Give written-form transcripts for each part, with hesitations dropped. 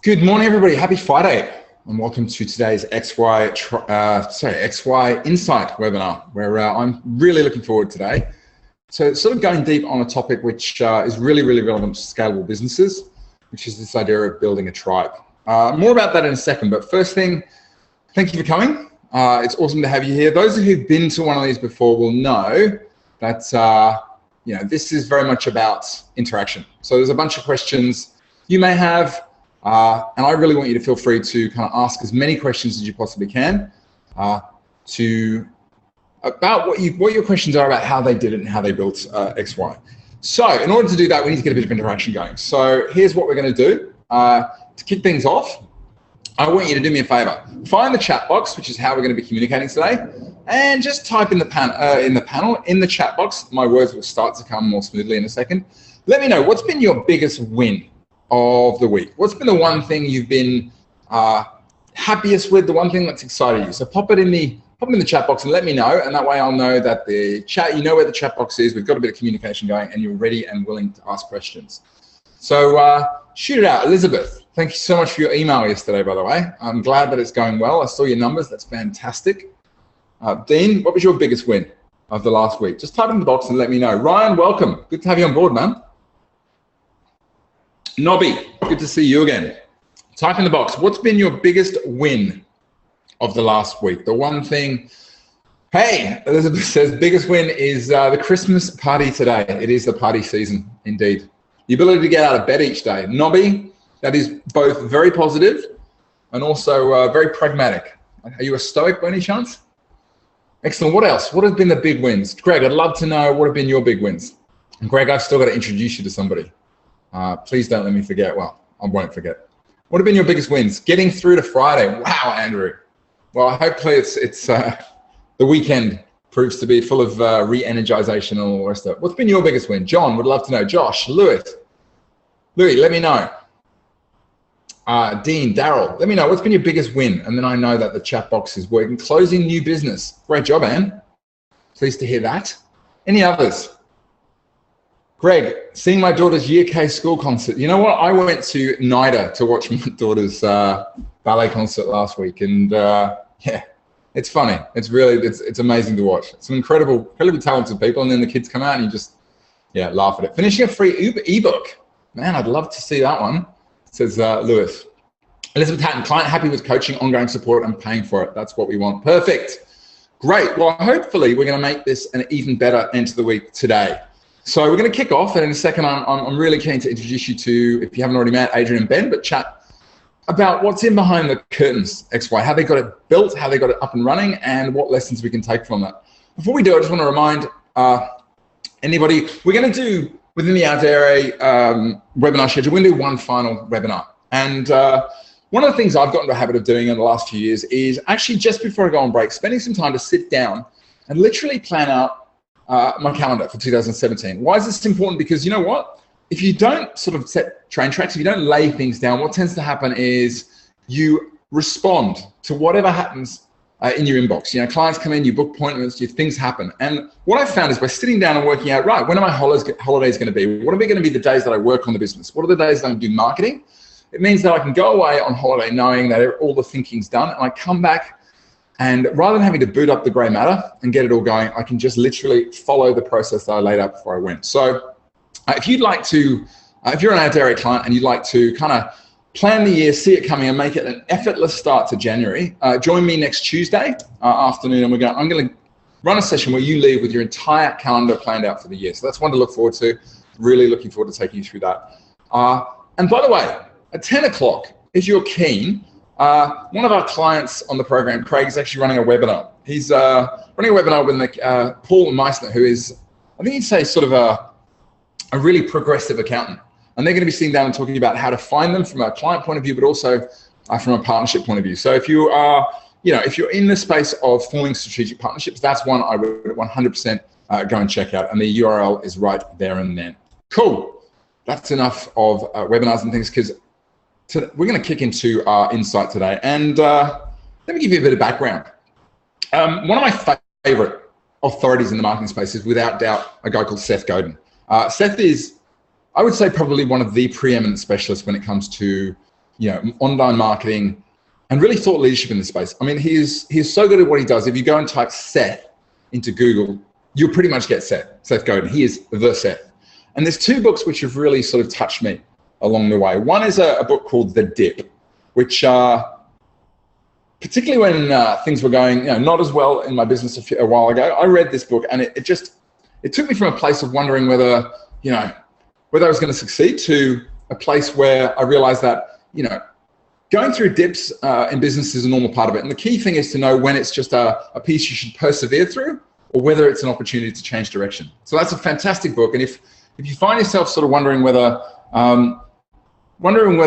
Good morning, everybody. Happy Friday, and welcome to today's XY Insight webinar, where I'm really looking forward today. So, sort of going deep on a topic which is really relevant to scalable businesses, which is this idea of building a tribe. More about that in a second, but first thing, thank you for coming. It's awesome to have you here. Those who've been to one of these before will know that this is very much about interaction. So there's a bunch of questions you may have. And I really want you to feel free to kind of ask as many questions as you possibly can about what your questions are about how they did it and how they built XY. So in order to do that, we need to get a bit of interaction going. So here's what we're going to do. To kick things off, I want you to do me a favor. Find the chat box, which is how we're going to be communicating today, and just type in the chat box. My words will start to come more smoothly in a second. Let me know what's been your biggest win of the week. What's been the one thing you've been happiest with, the one thing that's excited you? So pop it in the chat box and let me know, and that way I'll know that the chat, you know where the chat box is, we've got a bit of communication going, and you're ready and willing to ask questions. So shoot it out. Elizabeth, thank you so much for your email yesterday, by the way. I'm glad that it's going well. I saw your numbers. That's fantastic. Dean, what was your biggest win of the last week? Just type in the box and let me know. Ryan, welcome. Good to have you on board, man. Nobby, good to see you again. Type in the box. What's been your biggest win of the last week? The one thing. Hey, Elizabeth says biggest win is the Christmas party today. It is the party season, indeed. The ability to get out of bed each day. Nobby, that is both very positive and also very pragmatic. Are you a stoic by any chance? Excellent. What else? What have been the big wins? Greg, I'd love to know what have been your big wins. And Greg, I've still got to introduce you to somebody. Please don't let me forget. Well, I won't forget. What have been your biggest wins? Getting through to Friday. Wow, Andrew. Well, hopefully it's the weekend proves to be full of re-energization and all the rest of it. What's been your biggest win? John would love to know. Josh, Louis, let me know. Dean, Daryl, let me know. What's been your biggest win? And then I know that the chat box is working. Closing new business. Great job, Anne. Pleased to hear that. Any others? Greg, seeing my daughter's Year K school concert. You know what? I went to NIDA to watch my daughter's ballet concert last week, and yeah, it's funny. It's amazing to watch. Some incredibly talented people, and then the kids come out and you just laugh at it. Finishing a free ebook. Man, I'd love to see that one. Says Lewis. Elizabeth Hatton, client happy with coaching, ongoing support, and paying for it. That's what we want. Perfect. Great. Well, hopefully we're going to make this an even better end to the week today. So we're going to kick off, and in a second, I'm really keen to introduce you to, if you haven't already met, Adrian and Ben, but chat about what's in behind the curtains, XY, how they got it built, how they got it up and running, and what lessons we can take from that. Before we do, I just want to remind anybody, we're going to do, within the Audere webinar schedule, we're going to do one final webinar. And one of the things I've gotten into a habit of doing in the last few years is actually just before I go on break, spending some time to sit down and literally plan out my calendar for 2017. Why is this important? Because you know what? If you don't sort of set train tracks, if you don't lay things down, what tends to happen is you respond to whatever happens in your inbox. You know, clients come in, you book appointments, things happen. And what I've found is by sitting down and working out, right, when are my holidays going to be? What are going to be the days that I work on the business? What are the days that I do marketing? It means that I can go away on holiday knowing that all the thinking's done, and I come back, and rather than having to boot up the grey matter and get it all going, I can just literally follow the process that I laid out before I went. So if you'd like to, if you're an Audere client and you'd like to kind of plan the year, see it coming and make it an effortless start to January, join me next Tuesday afternoon, and I'm going to run a session where you leave with your entire calendar planned out for the year. So that's one to look forward to. Really looking forward to taking you through that. And by the way, at 10 o'clock, if you're keen, one of our clients on the program, Craig, is actually running a webinar. He's running a webinar with Paul Meissner, who is, I think you'd say, sort of a really progressive accountant. And they're going to be sitting down and talking about how to find them from a client point of view, but also from a partnership point of view. So if you are, if you're in the space of forming strategic partnerships, that's one I would 100% go and check out. And the URL is right there and then. Cool. That's enough of webinars and things, because we're going to kick into our insight today. And let me give you a bit of background. One of my favorite authorities in the marketing space is, without doubt, a guy called Seth Godin. Seth is, I would say, probably one of the preeminent specialists when it comes to online marketing, and really thought leadership in the space. I mean, he's so good at what he does. If you go and type Seth into Google, you'll pretty much get Seth Godin. He is the Seth. And there's two books which have really sort of touched me along the way. One is a book called The Dip, which particularly when things were going not as well in my business a while ago, I read this book, and it took me from a place of wondering whether I was going to succeed to a place where I realized that, going through dips in business is a normal part of it. And the key thing is to know when it's just a piece you should persevere through, or whether it's an opportunity to change direction. So that's a fantastic book. And if you find yourself sort of wondering whether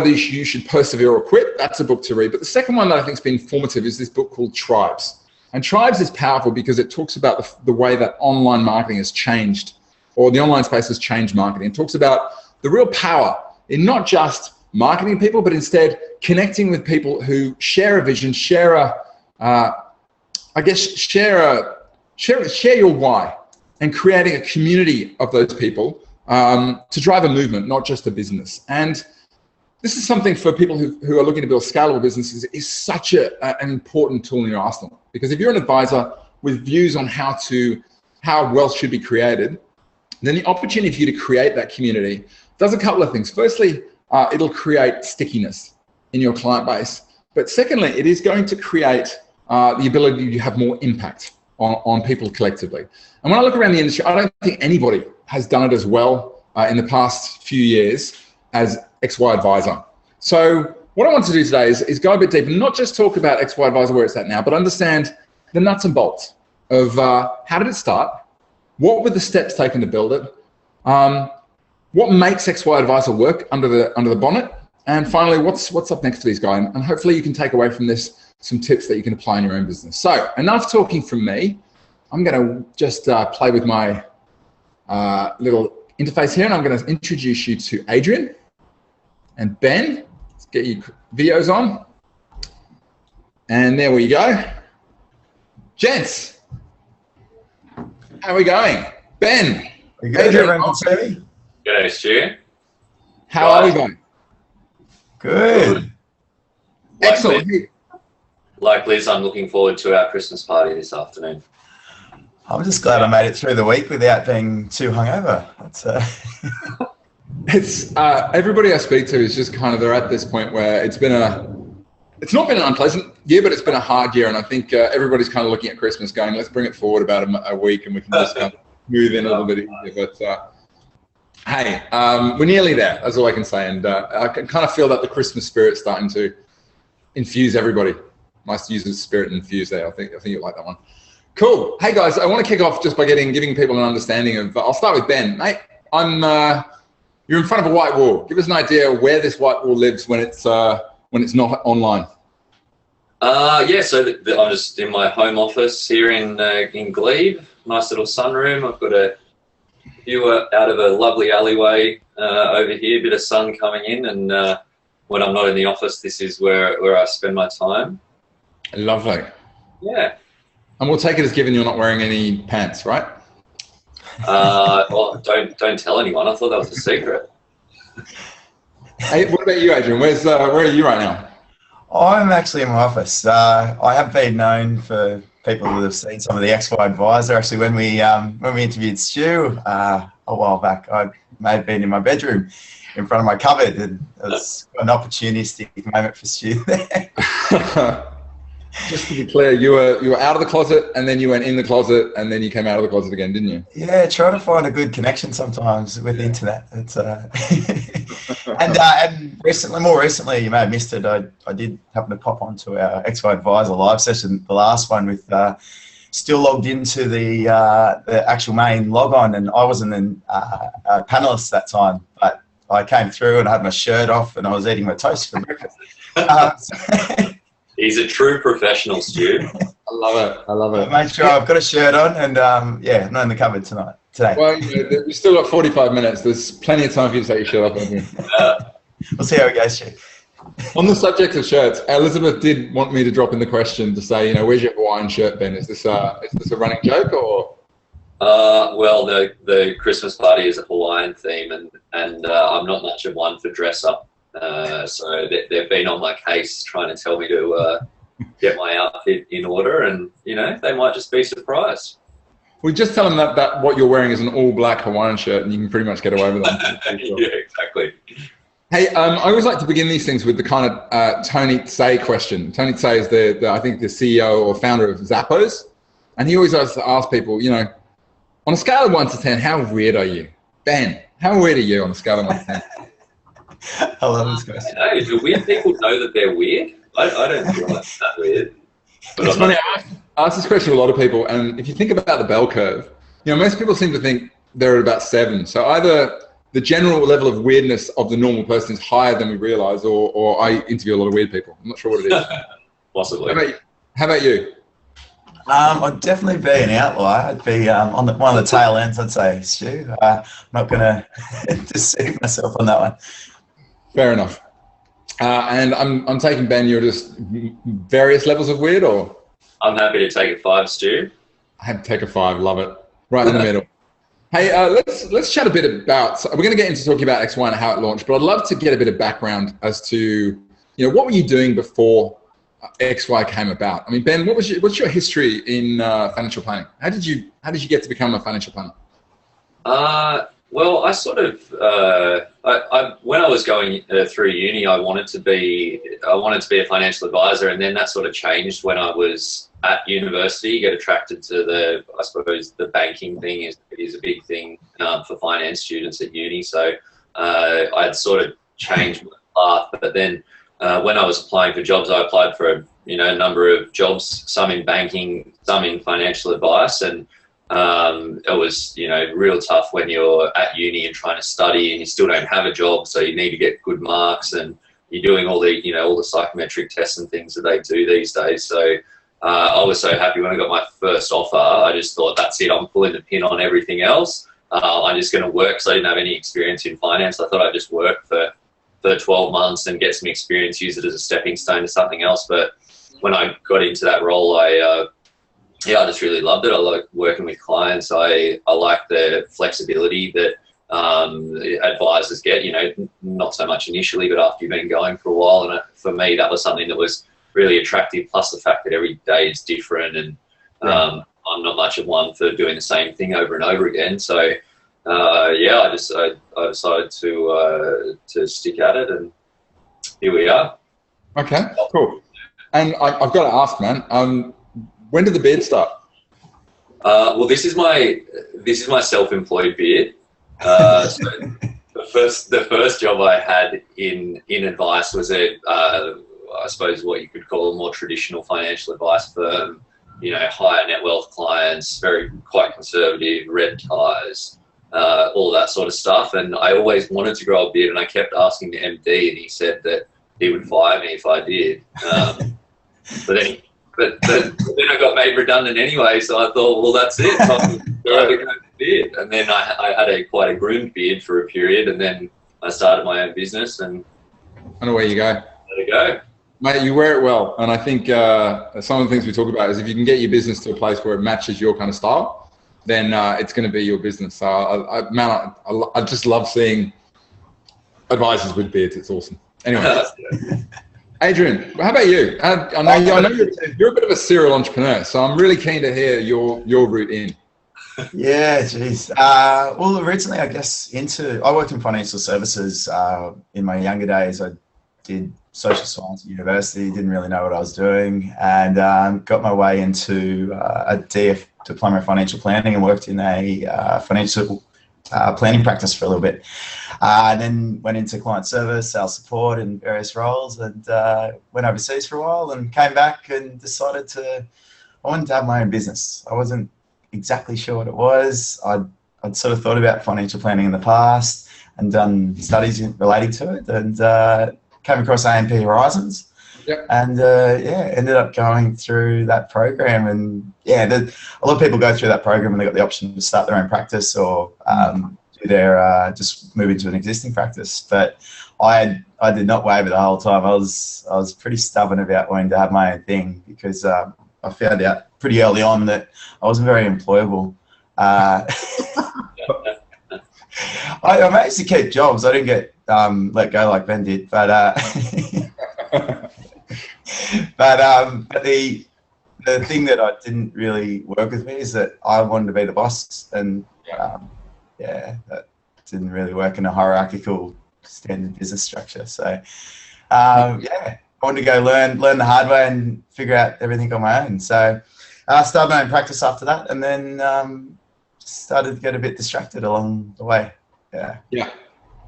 you should persevere or quit, that's a book to read. But the second one that I think has been formative is this book called Tribes. And Tribes is powerful because it talks about the way that online marketing has changed, or the online space has changed marketing. It talks about the real power in not just marketing people, but instead connecting with people who share a vision, share your why, and creating a community of those people to drive a movement, not just a business. And this is something for people who are looking to build scalable businesses is such an important tool in your arsenal. Because if you're an advisor with views on how wealth should be created, then the opportunity for you to create that community does a couple of things. Firstly, it'll create stickiness in your client base. But secondly, it is going to create the ability to have more impact on people collectively. And when I look around the industry, I don't think anybody has done it as well in the past few years as XY Advisor. So what I want to do today is go a bit deeper, not just talk about XY Advisor where it's at now, but understand the nuts and bolts of how did it start, what were the steps taken to build it, what makes XY Advisor work under the bonnet, and finally, what's up next for these guys. And hopefully you can take away from this some tips that you can apply in your own business. So enough talking from me. I'm going to just play with my little interface here, and I'm going to introduce you to Adrian and Ben. Let's get your videos on. And there we go. Gents, how are we going? Ben. Are you good? Adrian, can see me? G'day, Stu. How are we going? Good. Excellent. Like Liz, I'm looking forward to our Christmas party this afternoon. I'm just glad I made it through the week without being too hungover. It's everybody I speak to is just kind of, they're at this point where it's not been an unpleasant year, but it's been a hard year. And I think everybody's kind of looking at Christmas going, let's bring it forward about a week and we can just kind of move in a little bit easier. But hey, we're nearly there. That's all I can say. And I can kind of feel that the Christmas spirit's starting to infuse everybody. Nice to use the spirit infuse there. I think you like that one. Cool. Hey guys, I want to kick off just by giving people an understanding of. I'll start with Ben. Mate, you're in front of a white wall. Give us an idea where this white wall lives when it's not online. Yeah. So I'm just in my home office here in Glebe. Nice little sunroom. I've got a view out of a lovely alleyway over here. A bit of sun coming in, and when I'm not in the office, this is where I spend my time. Lovely. Yeah. And we'll take it as given you're not wearing any pants, right? Well, don't tell anyone. I thought that was a secret. Hey, what about you, Adrian? Where are you right now? I'm actually in my office. I have been known for people who have seen some of the XY Advisor. Actually, when we interviewed Stu a while back, I may have been in my bedroom in front of my cupboard, and it was an opportunistic moment for Stu there. Just to be clear, you were out of the closet, and then you went in the closet, and then you came out of the closet again, didn't you? Yeah, try to find a good connection sometimes with the internet. It's and more recently, you may have missed it. I did happen to pop onto our XY Advisor live session, the last one, with still logged into the actual main log on, and I wasn't a panelist that time, but I came through and I had my shirt off and I was eating my toast for breakfast. He's a true professional, Stu. I love it. I made sure I've got a shirt on, and yeah, I'm not in the cupboard today. Well, we've still got 45 minutes. There's plenty of time for you to take your shirt off. We'll see how it goes, Stu. On the subject of shirts, Elizabeth did want me to drop in the question to say, where's your Hawaiian shirt, Ben? Is this a running joke or? Well, the Christmas party is a Hawaiian theme, and I'm not much of one for dress up. So they've been on my case trying to tell me to get my outfit in order, and they might just be surprised. We just tell them that what you're wearing is an all-black Hawaiian shirt, and you can pretty much get away with it. Yeah, exactly. Hey, I always like to begin these things with the kind of Tony Tsay question. Tony Tsay is I think the CEO or founder of Zappos, and he always likes to ask people, on a scale of 1 to 10, how weird are you? Ben, how weird are you on a scale of 1 to 10? I love this question. Do weird people know that they're weird? I don't feel like that weird. But it's funny, I ask this question to a lot of people, and if you think about the bell curve, most people seem to think they're at about 7. So either the general level of weirdness of the normal person is higher than we realize, or I interview a lot of weird people. I'm not sure what it is. Possibly. How about you? I'd definitely be an outlier. I'd be on one of the tail ends, I'd say, Stu. I'm not going to deceive myself on that one. Fair enough. And I'm taking, Ben, you're just various levels of weird, or? I'm happy to take a 5, Stu. I had to take a 5, love it. Right in the middle. Hey, let's chat a bit about, so we're going to get into talking about X1 and how it launched, but I'd love to get a bit of background as to, what were you doing before XY came about? I mean, Ben, what's your history in financial planning? How did you get to become a financial planner? Well, I sort of, when I was going through uni, I wanted to be a financial advisor, and then that sort of changed when I was at university. You get attracted to I suppose the banking thing is a big thing for finance students at uni. So I'd sort of changed my path, but then when I was applying for jobs, I applied for a number of jobs, some in banking, some in financial advice, and it was, real tough when you're at uni and trying to study and you still don't have a job. So you need to get good marks, and you're doing all the psychometric tests and things that they do these days. So I was so happy when I got my first offer. I just thought, that's it. I'm pulling the pin on everything else. I'm just going to work, because I didn't have any experience in finance. I thought I'd just work for 12 months and get some experience, use it as a stepping stone to something else. But when I got into that role, I just really loved it. I like working with clients. I like the flexibility that advisors get, not so much initially, but after you've been going for a while. And for me, that was something that was really attractive, plus the fact that every day is different, and I'm not much of one for doing the same thing over and over again. So I decided to stick at it, and here we are. Okay, cool. And I've got to ask, man, when did the beard start? Well, this is my self-employed beard. So the first job I had in advice was I suppose what you could call a more traditional financial advice firm. Higher net wealth clients, quite conservative, red ties, all that sort of stuff. And I always wanted to grow a beard, and I kept asking the MD, and he said that he would fire me if I did. But then I got made redundant anyway, so I thought, well, that's it. So I'm going to grow a beard. And then I had quite a groomed beard for a period, and then I started my own business, and away you go. There you go. Mate, you wear it well. And I think some of the things we talk about is if you can get your business to a place where it matches your kind of style, then it's going to be your business. So, I just love seeing advisors with beards. It's awesome. Anyway, Adrian, how about you? I know you're a bit of a serial entrepreneur, so I'm really keen to hear your route in. Yeah, geez. Well, originally, I guess, I worked in financial services in my younger days. I did social science at university, didn't really know what I was doing, and got my way into a DF, diploma of financial planning, and worked in a financial planning practice for a little bit. And then went into client service, sales support, and various roles, and went overseas for a while, and came back and decided I wanted to have my own business. I wasn't exactly sure what it was. I'd sort of thought about financial planning in the past and done studies relating to it, and came across AMP Horizons. Yep. And ended up going through that program, and a lot of people go through that program and they got the option to start their own practice or do their just move into an existing practice. But I did not waver the whole time. I was pretty stubborn about wanting to have my own thing, because I found out pretty early on that I wasn't very employable. I managed to keep jobs. I didn't get let go like Ben did, but but the thing that I didn't really work with me is that I wanted to be the boss, and yeah, that didn't really work in a hierarchical standard business structure. So yeah, I wanted to go learn the hard way and figure out everything on my own. So I started my own practice after that, and then started to get a bit distracted along the way. Yeah.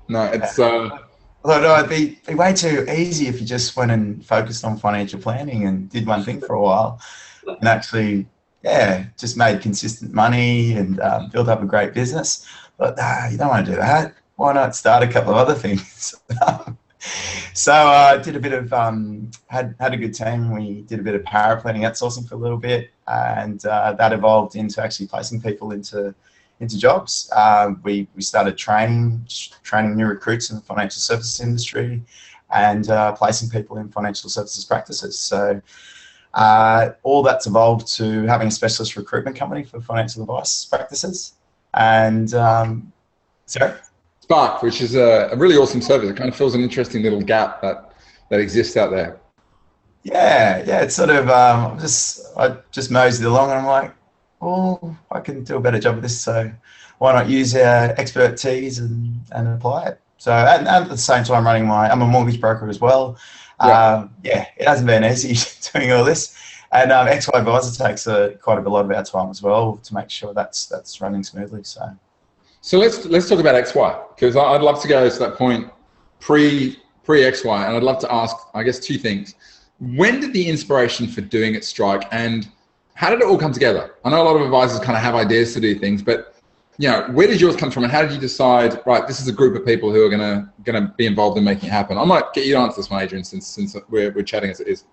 No, it's although it'd be way too easy if you just went and focused on financial planning and did one thing for a while, and actually, just made consistent money and built up a great business. But you don't want to do that. Why not start a couple of other things? So I did a bit of had a good team. We did a bit of power planning outsourcing for a little bit, and that evolved into actually placing people into jobs. We started training new recruits in the financial services industry, and placing people in financial services practices. So all that's evolved to having a specialist recruitment company for financial advice practices, and sorry. Spark, which is a really awesome service. It kind of fills an interesting little gap that exists out there. Yeah, it's sort of I just moseyed along, and I'm like, well, I can do a better job of this, so why not use our expertise and apply it? So and at the same time I'm a mortgage broker as well. It hasn't been easy doing all this, and XY Advisor takes quite a lot of our time as well to make sure that's running smoothly. So let's talk about XY, because I'd love to go to that point pre XY, and I'd love to ask, I guess, two things. When did the inspiration for doing it strike, and how did it all come together? I know a lot of advisors kind of have ideas to do things, but where did yours come from, and how did you decide, right, this is a group of people who are gonna be involved in making it happen? I might get you to answer this one, Adrian, since we're chatting as it is.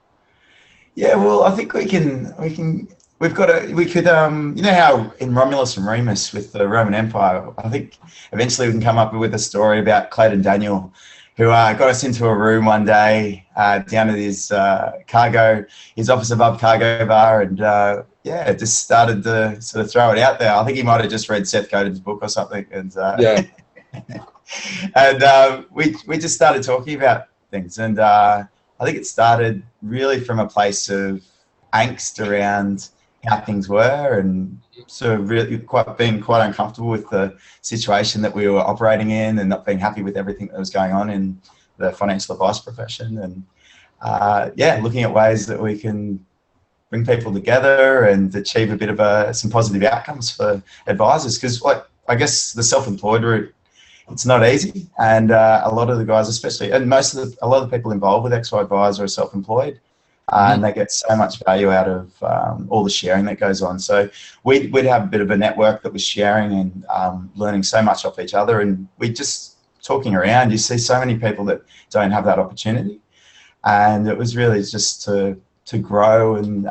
Yeah, well, I think we could, you know how in Romulus and Remus with the Roman Empire, I think eventually we can come up with a story about Clayton Daniel, who got us into a room one day down at his his office above cargo bar, and just started to sort of throw it out there. I think he might have just read Seth Godin's book or something, and and we just started talking about things, and I think it started really from a place of angst around how things were, and sort of really being quite uncomfortable with the situation that we were operating in, and not being happy with everything that was going on in the financial advice profession, and looking at ways that we can bring people together and achieve a bit of some positive outcomes for advisors. Because I guess the self-employed route, it's not easy, and a lot of the guys, especially, and a lot of the people involved with XY Advisor are self-employed. And they get so much value out of all the sharing that goes on. So we'd have a bit of a network that was sharing and learning so much off each other. And we just talking around, you see so many people that don't have that opportunity. And it was really just to grow and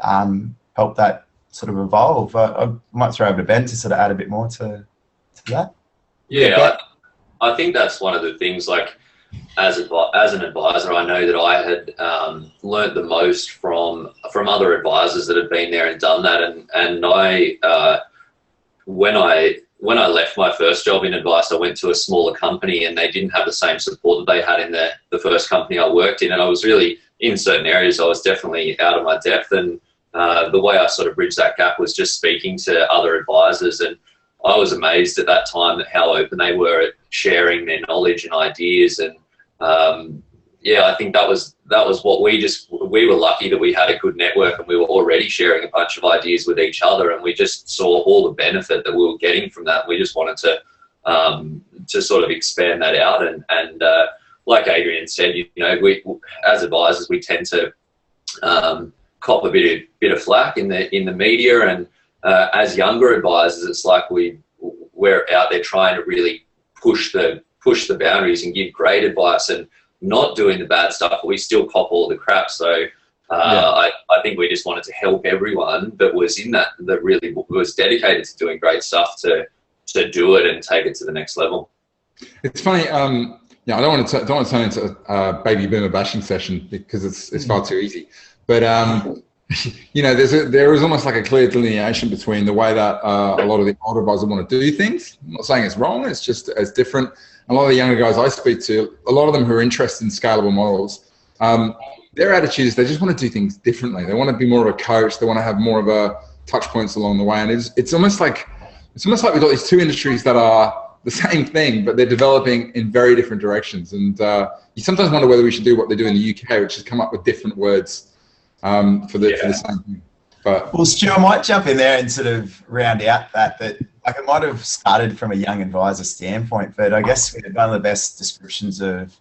help that sort of evolve. I might throw over to Ben to sort of add a bit more to that. Yeah, I think that's one of the things, like, as an advisor, I know that I had learnt the most from other advisors that had been there and done that. And I when I left my first job in advice, I went to a smaller company, and they didn't have the same support that they had in the first company I worked in. And I was really, in certain areas, I was definitely out of my depth. And the way I sort of bridged that gap was just speaking to other advisors. And I was amazed at that time at how open they were at sharing their knowledge and ideas. And I think that was what we were lucky that we had a good network, and we were already sharing a bunch of ideas with each other, and we just saw all the benefit that we were getting from that. We just wanted to sort of expand that out, and like Adrian said, we as advisors, we tend to cop a bit of flack in the media, and as younger advisors, it's like we're out there trying to really push the boundaries and give great advice and not doing the bad stuff, but we still cop all the crap. So I think we just wanted to help everyone that was in that really was dedicated to doing great stuff to do it and take it to the next level. It's funny. I don't want to turn into a baby boomer bashing session, because it's far too easy. But there is almost like a clear delineation between the way that a lot of the older advisors want to do things. I'm not saying it's wrong, it's just it's different. A lot of the younger guys I speak to, a lot of them who are interested in scalable models, their attitude is they just want to do things differently. They want to be more of a coach. They want to have more of a touch points along the way. And it's almost like we've got these two industries that are the same thing, but they're developing in very different directions. And you sometimes wonder whether we should do what they do in the UK, which is come up with different words for the same thing. But well, Stu, I might jump in there and sort of round out that like it might have started from a young advisor standpoint, but I guess one of the best descriptions of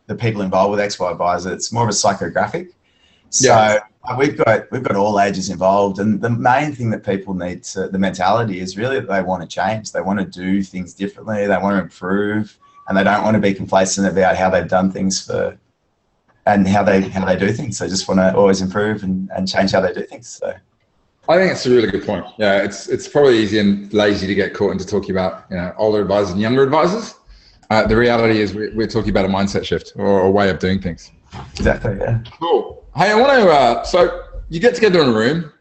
the people involved with XY Advisor, it's more of a psychographic. So we've got all ages involved, and the main thing that people need the mentality is really that they want to change. They want to do things differently. They want to improve, and they don't want to be complacent about how they've done things and how they do things. They just want to always improve and change how they do things. So I think it's a really good point. Yeah, it's probably easy and lazy to get caught into talking about older advisors and younger advisors. The reality is we're talking about a mindset shift or a way of doing things. Exactly. Yeah. Cool. Hey, I want to. So you get together in a room.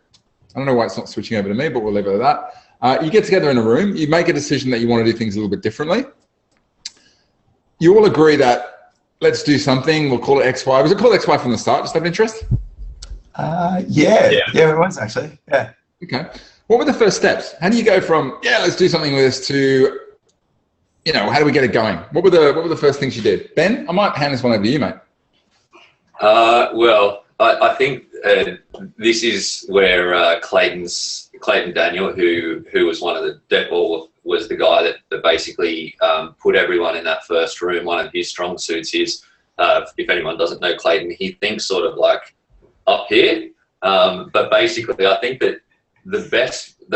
I don't know why it's not switching over to me, but we'll leave it at that. You get together in a room. You make a decision that you want to do things a little bit differently. You all agree that let's do something. We'll call it XY. Was it called XY from the start? Just out of interest? Yeah, it was actually. Yeah. Okay. What were the first steps? How do you go from let's do something with this to how do we get it going? What were the first things you did? Ben, I might hand this one over to you, mate. Well, I think this is where Clayton Daniel, who was one of was the guy that basically put everyone in that first room. One of his strong suits is, if anyone doesn't know Clayton, he thinks sort of like up here. But basically, I think that the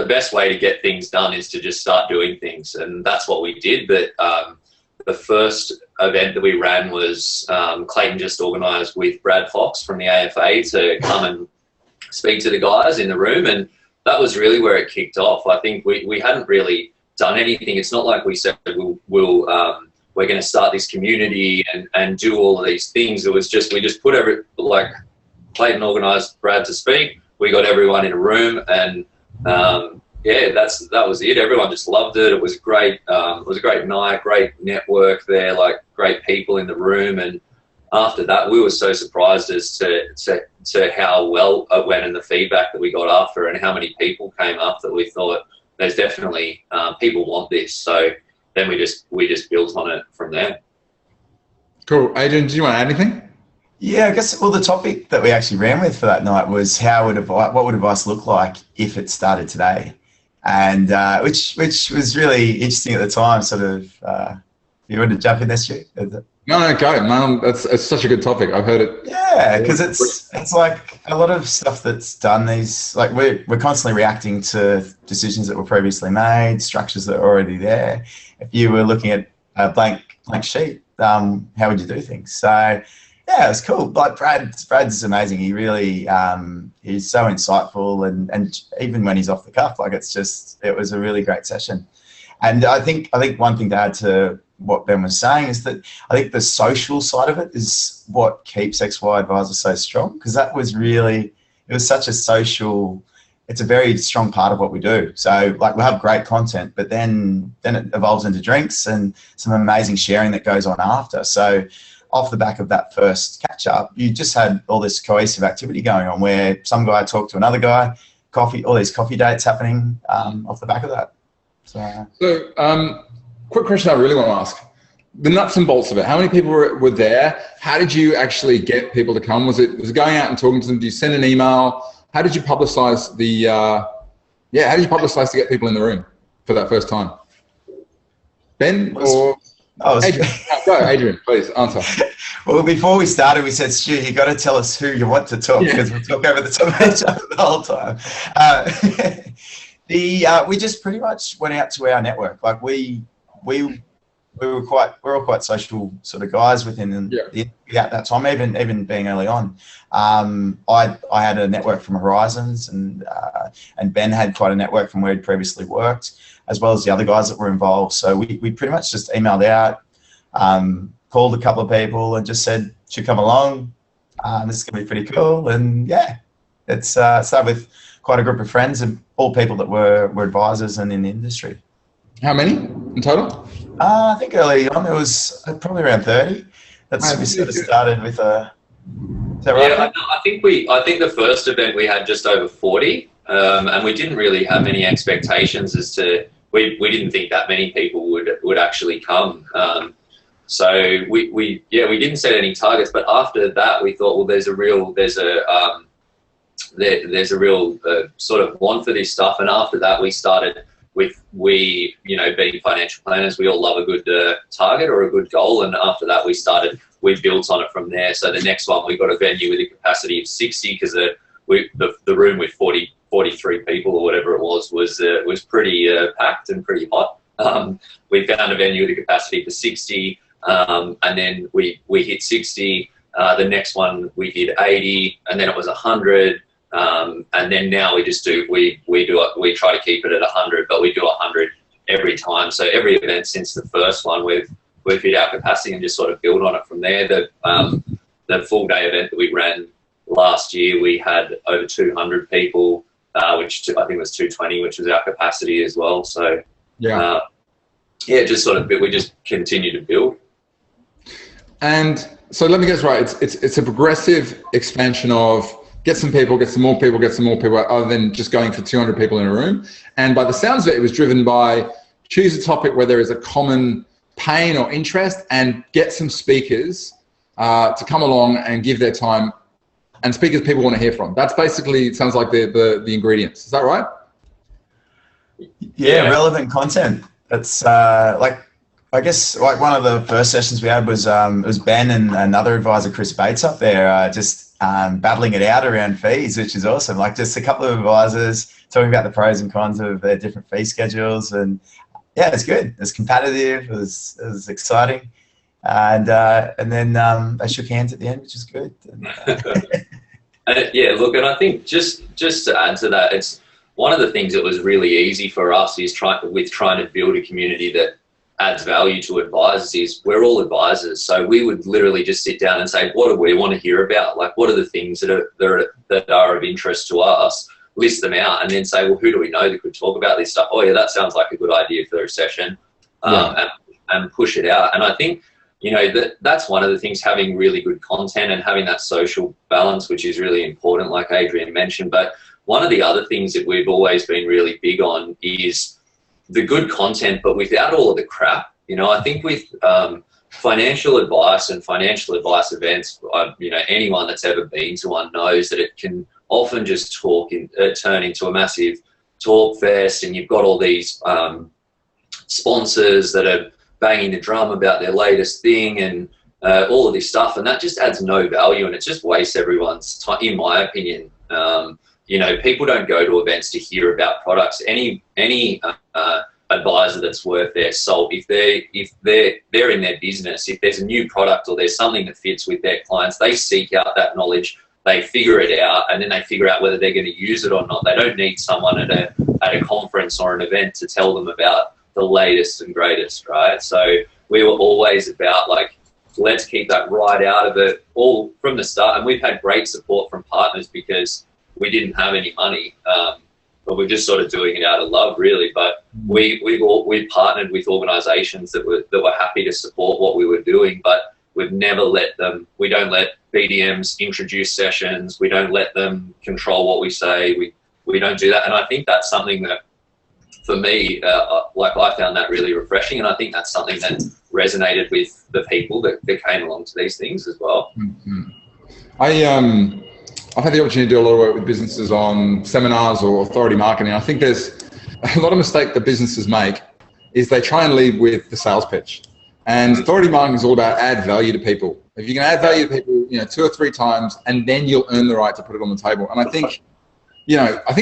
best way to get things done is to just start doing things, and that's what we did. But the first event that we ran was Clayton just organised with Brad Fox from the AFA to come and speak to the guys in the room, and that was really where it kicked off. I think we hadn't really done anything. It's not like we said we're going to start this community and do all of these things. It was just we just put Clayton organised Brad to speak. We got everyone in a room, and that was it. Everyone just loved it. It was great. It was a great night, great network there, like great people in the room. And after that, we were so surprised as to how well it went and the feedback that we got after, and how many people came up that we thought there's definitely people want this. So then we just built on it from there. Cool. Adrian, do you want to add anything? Yeah, I guess, well, the topic that we actually ran with for that night was what would advice look like if it started today? And which was really interesting at the time, sort of, you want to jump in there, Stu? No, go. Man, it's such a good topic. I've heard it. Yeah, because it's like a lot of stuff that's done we're constantly reacting to decisions that were previously made, structures that are already there. If you were looking at a blank sheet, how would you do things? So, yeah, it was cool. Like Brad's amazing. He really he's so insightful, and even when he's off the cuff, it was a really great session. And I think one thing to add to what Ben was saying is that I think the social side of it is what keeps XY Advisor so strong, because it was such a social. It's a very strong part of what we do. So we'll have great content, but then it evolves into drinks and some amazing sharing that goes on after. So off the back of that first catch up, you just had all this cohesive activity going on where some guy talked to another guy, all these coffee dates happening off the back of that. So quick question I really want to ask. The nuts and bolts of it. How many people were there? How did you actually get people to come? Was it going out and talking to them? Did you send an email? How did you publicize how did you publicize to get people in the room for that first time? Ben or Adrian? Go, Adrian, please answer. Well, before we started, we said, Stu, you got to tell us who you want to talk, because we talk over the top of each other the whole time. We just pretty much went out to our network. Like we were all quite social sort of guys within at that time, even being early on. I had a network from Horizons, and Ben had quite a network from where he'd previously worked, as well as the other guys that were involved. So we pretty much just emailed out, called a couple of people and just said, should come along. This is going to be pretty cool. And It's started with quite a group of friends and all people that were advisors and in the industry. How many in total? I think early on there was probably around 30. We sort of started with a. Is that right? Yeah, I think the first event we had just over 40, and we didn't really have any expectations as to we didn't think that many people would actually come. So we didn't set any targets, but after that we thought, well, there's a real sort of want for this stuff, and after that we started with being financial planners, we all love a good target or a good goal, and after that we built on it from there. So the next one, we got a venue with a capacity of 60 because the room with 43 people or whatever it was pretty packed and pretty hot. We found a venue with a capacity for 60, and then we hit 60. The next one we hit 80, and then it was 100. And then now we try to keep it at 100, but we do 100 every time. So every event since the first one, we've hit our capacity and just sort of build on it from there. The full day event that we ran last year, we had over 200 people, which I think was 220, which was our capacity as well. So just sort of we just continue to build. And so let me get this right. It's a progressive expansion of get some people, get some more people, other than just going for 200 people in a room. And by the sounds of it, it was driven by choose a topic where there is a common pain or interest and get some speakers to come along and give their time, and speakers people want to hear from. That's basically, it sounds like the ingredients. Is that right? Yeah, relevant content. That's I guess one of the first sessions we had was Ben and another advisor, Chris Bates, up there just battling it out around fees, which is awesome. Like just a couple of advisors talking about the pros and cons of their different fee schedules, and yeah, it's good. It was competitive. It was exciting, and then they shook hands at the end, which is good. Yeah, look, and I think just to add to that, it's one of the things that was really easy for us is trying to build a community that adds value to advisors. Is we're all advisors, so we would literally just sit down and say, what do we want to hear about? Like, what are the things that are of interest to us? List them out, and then say, well, who do we know that could talk about this stuff? Oh yeah, that sounds like a good idea for a session, and push it out. And I think that's one of the things, having really good content and having that social balance, which is really important, like Adrian mentioned. But one of the other things that we've always been really big on is the good content, but without all of the crap. I think with financial advice and financial advice events, anyone that's ever been to one knows that it can often just turn into a massive talk fest, and you've got all these sponsors that are banging the drum about their latest thing and all of this stuff, and that just adds no value, and it just wastes everyone's time, in my opinion. People don't go to events to hear about products. Any advisor that's worth their salt, if they're in their business, if there's a new product or there's something that fits with their clients, they seek out that knowledge, they figure it out, and then they figure out whether they're going to use it or not. They don't need someone at a conference or an event to tell them about the latest and greatest, right? So we were always about let's keep that right out of it all from the start. And we've had great support from partners because we didn't have any money, but we're just sort of doing it out of love, really. But we partnered with organisations that were happy to support what we were doing, but we've never we don't let BDMs introduce sessions. We don't let them control what we say. We don't do that. And I think that's something that, for me, I found that really refreshing, and I think that's something that resonated with the people that came along to these things as well. Mm-hmm. I've had the opportunity to do a lot of work with businesses on seminars or authority marketing. I think there's a lot of mistake that businesses make is they try and lead with the sales pitch. And authority marketing is all about add value to people. If you can add value to people, 2 or 3 times, and then you'll earn the right to put it on the table. And I think,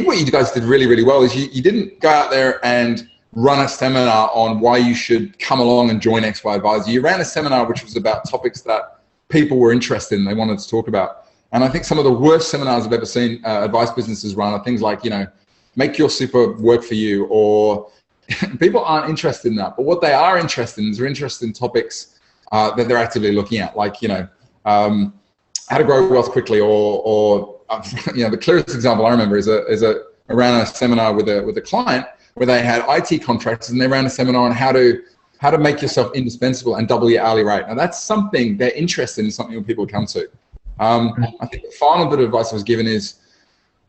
what you guys did really, really well is you didn't go out there and run a seminar on why you should come along and join XY Advisor. You ran a seminar which was about topics that people were interested in, they wanted to talk about. And I think some of the worst seminars I've ever seen advice businesses run are things like, make your super work for you, or people aren't interested in that. But what they are interested in is they're interested in topics that they're actively looking at, like, how to grow wealth quickly, or the clearest example I remember is I ran a seminar with a client where they had IT contractors, and they ran a seminar on how to make yourself indispensable and double your hourly rate. Now that's something they're interested in, something that people come to. I think the final bit of advice I was given is,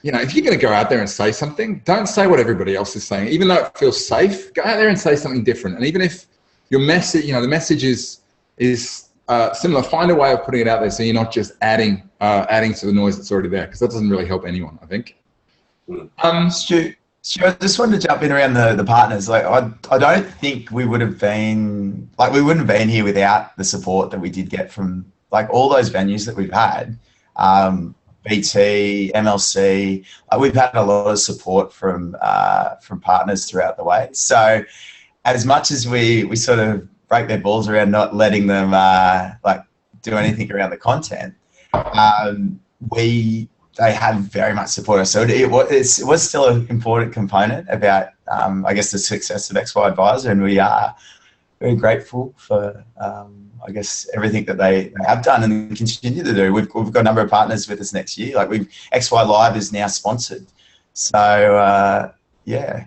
if you're going to go out there and say something, don't say what everybody else is saying. Even though it feels safe, go out there and say something different. And even if your message, the message is similar, find a way of putting it out there so you're not just adding to the noise that's already there, because that doesn't really help anyone, I think. Stu, I just wanted to jump in around the partners. Like, I don't think we would have been, we wouldn't have been here without the support that we did get from all those venues that we've had. BT, MLC, we've had a lot of support from partners throughout the way. So as much as we sort of break their balls around not letting them do anything around the content, they have very much supported us. So it was still an important component about, I guess, the success of XY Advisor, and we are very grateful for, I guess, everything that they have done and continue to do. We've got a number of partners with us next year. XY Live is now sponsored. So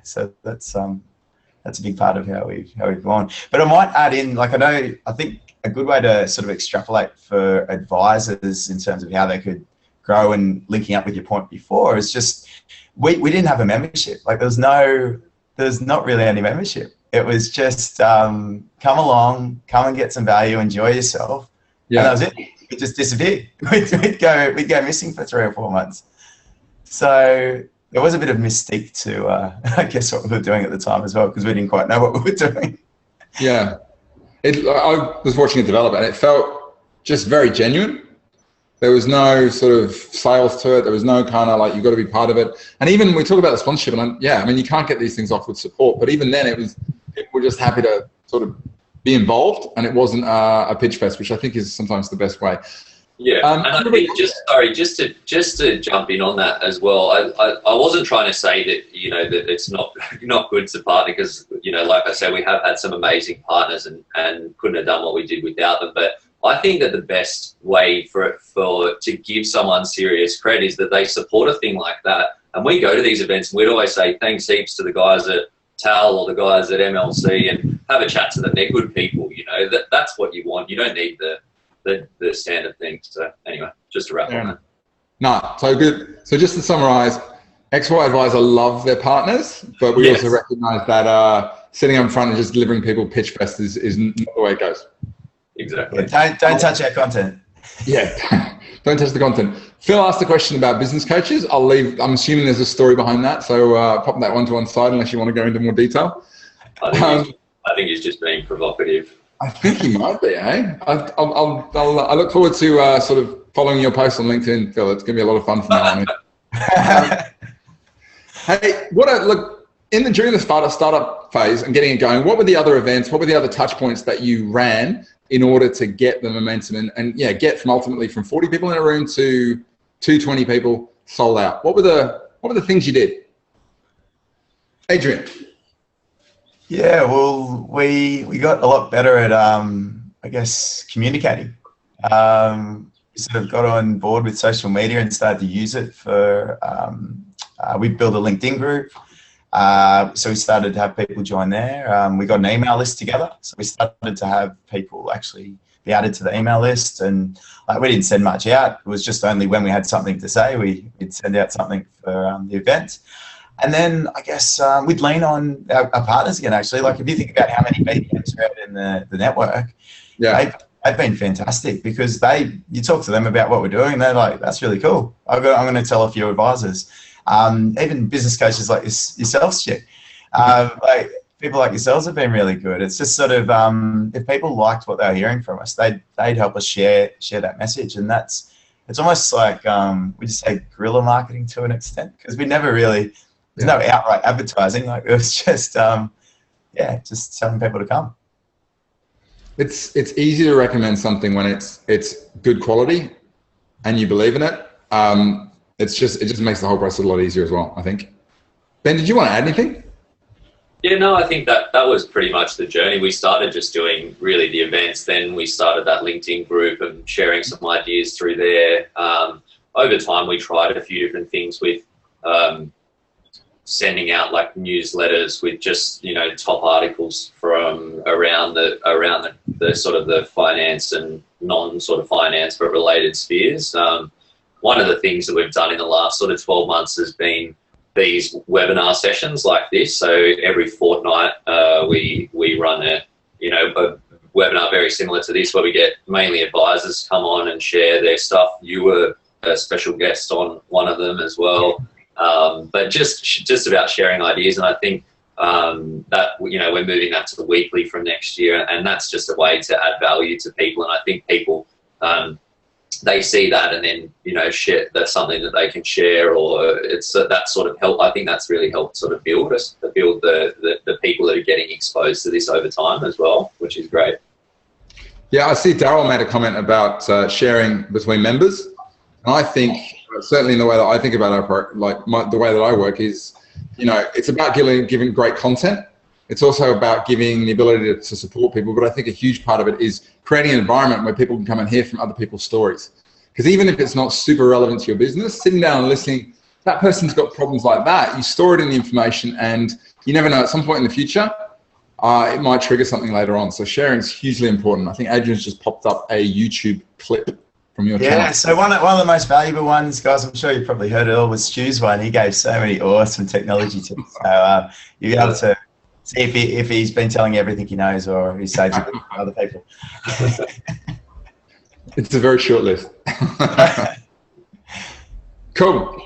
so that's a big part of how we've gone. But I might add in, I think a good way to sort of extrapolate for advisors in terms of how they could grow, and linking up with your point before, is just we didn't have a membership. There's not really any membership. It was just come along, come and get some value, enjoy yourself. Yeah. And that was it. It just disappeared. We'd go missing for 3 or 4 months. So there was a bit of mystique to, I guess, what we were doing at the time as well, because we didn't quite know what we were doing. Yeah. I was watching it develop, and it felt just very genuine. There was no sort of sales to it. There was no kind of you've got to be part of it. And even we talk about the sponsorship, and you can't get these things off with support. But even then, people were just happy to sort of be involved, and it wasn't a pitch fest, which I think is sometimes the best way. Yeah, and I think just to jump in on that as well. I wasn't trying to say that that it's not good to partner, because like I said, we have had some amazing partners and couldn't have done what we did without them. But I think that the best way to give someone serious credit is that they support a thing like that. And we go to these events, and we'd always say thanks heaps to the guys at TAL or the guys at MLC, and have a chat to them. They're good people, that's what you want. You don't need the standard thing. So anyway, just to wrap on that. No, so good. So just to summarize, XY Advisor love their partners, but we also recognize that sitting up front and just delivering people pitch fest is not the way it goes. Exactly. Don't touch our content. Yeah, don't touch the content. Phil asked a question about business coaches. I'm assuming there's a story behind that, so pop that one to one side unless you want to go into more detail. I think he's just being provocative. I think he might be, eh? I look forward to sort of following your post on LinkedIn, Phil. It's going to be a lot of fun from now on. Hey, during the startup phase and getting it going, what were the other events? What were the other touch points that you ran in order to get the momentum and get ultimately from 40 people in a room to 220 people sold out? What were the things you did? Adrian. Yeah, well, we got a lot better at, I guess, communicating. We sort of got on board with social media and started to use it for, we built a LinkedIn group. So we started to have people join there. We got an email list together. So we started to have people actually be added to the email list. And we didn't send much out. It was just only when we had something to say, we'd send out something for the event. And then I guess we'd lean on our partners again, actually. If you think about how many BDMs are out in the network, they've been fantastic, because you talk to them about what we're doing, and they're like, that's really cool. I'm going to tell a few advisors. Even business coaches like yourself, Stu. People like yourselves have been really good. It's just sort of, if people liked what they were hearing from us, they'd help us share that message. And it's almost like, we just say guerrilla marketing to an extent, because we never really, there's no outright advertising. It was just, just telling people to come. It's easy to recommend something when it's good quality and you believe in it. It just makes the whole process a lot easier as well, I think. Ben, did you want to add anything? Yeah, no, I think that was pretty much the journey. We started just doing really the events. Then we started that LinkedIn group and sharing some ideas through there. over time we tried a few different things with sending out like newsletters with just, you know, top articles from around the sort of the finance and non sort of finance but related spheres. One of the things that we've done in the last sort of 12 months has been these webinar sessions like this. So every fortnight we run a webinar very similar to this, where we get mainly advisors come on and share their stuff. You were a special guest on one of them as well. But just about sharing ideas, and I think that, you know, we're moving that to the weekly from next year, and that's just a way to add value to people. And I think people they see that, and then, you know, share, that's something that they can share, or it's that sort of help. I think that's really helped sort of build the people that are getting exposed to this over time as well, which is great. Yeah, I see Daryl made a comment about sharing between members, and I think certainly in the way that I think about it, the way that I work is, you know, it's about giving great content. It's also about giving the ability to support people. But I think a huge part of it is creating an environment where people can come and hear from other people's stories. Because even if it's not super relevant to your business, sitting down and listening, that person's got problems like that, you store it in the information, and you never know, at some point in the future, it might trigger something later on. So sharing is hugely important. I think Adrian's just popped up a YouTube clip from your channel. Yeah, so one of the most valuable ones, guys, I'm sure you've probably heard it all, was Stu's one. He gave so many awesome technology tips. So you'll be able to see if he's been telling you everything he knows, or he's saved it for other people. It's a very short list. Cool.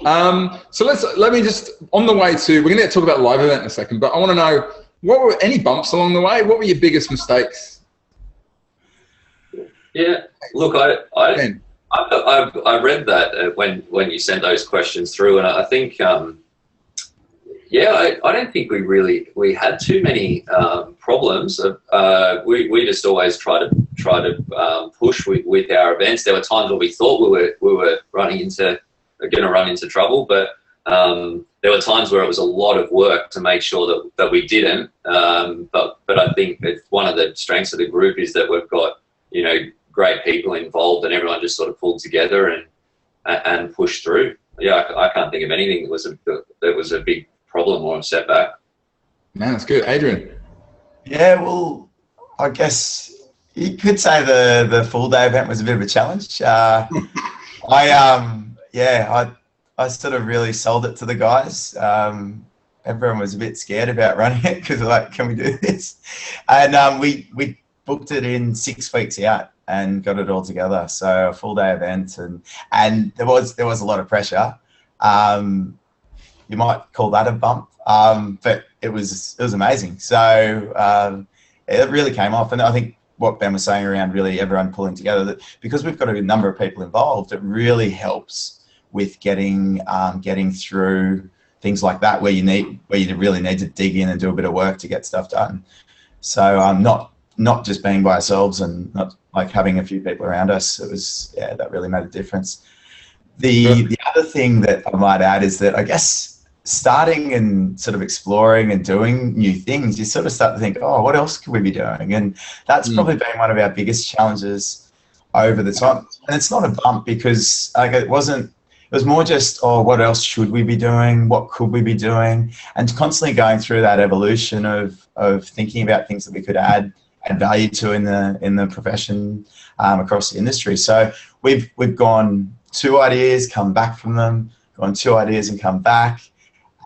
So let me just, on the way to, we're going to talk about the live event in a second, but I want to know, what were any bumps along the way? What were your biggest mistakes? Yeah, look, I read that when you sent those questions through, and I think, yeah, I don't think we had too many problems. We just always try to push with our events. There were times where we thought we were going to run into trouble, but there were times where it was a lot of work to make sure that we didn't. But I think that one of the strengths of the group is that we've got, you know, great people involved, and everyone just sort of pulled together and pushed through. Yeah, I can't think of anything that was a big problem or a setback. Man, that's good. Adrian? Yeah, well, I guess you could say the full day event was a bit of a challenge. I sort of really sold it to the guys. Everyone was a bit scared about running it because like, can we do this? And we booked it in 6 weeks out and got it all together. So a full day event, and there was a lot of pressure. You might call that a bump, but it was amazing. So it really came off, and I think what Ben was saying around really everyone pulling together, that because we've got a number of people involved, it really helps with getting through things like that, where you really need to dig in and do a bit of work to get stuff done. So not just being by ourselves and not like having a few people around us, it was, yeah, that really made a difference. The other thing that I might add is that I guess starting and sort of exploring and doing new things, you sort of start to think, oh, what else could we be doing? And that's probably been one of our biggest challenges over the time. And it's not a bump, because like it was more just, oh, what else should we be doing? What could we be doing? And constantly going through that evolution of thinking about things that we could add value to in the profession across the industry. So we've gone 2 ideas, come back from them, gone 2 ideas and come back.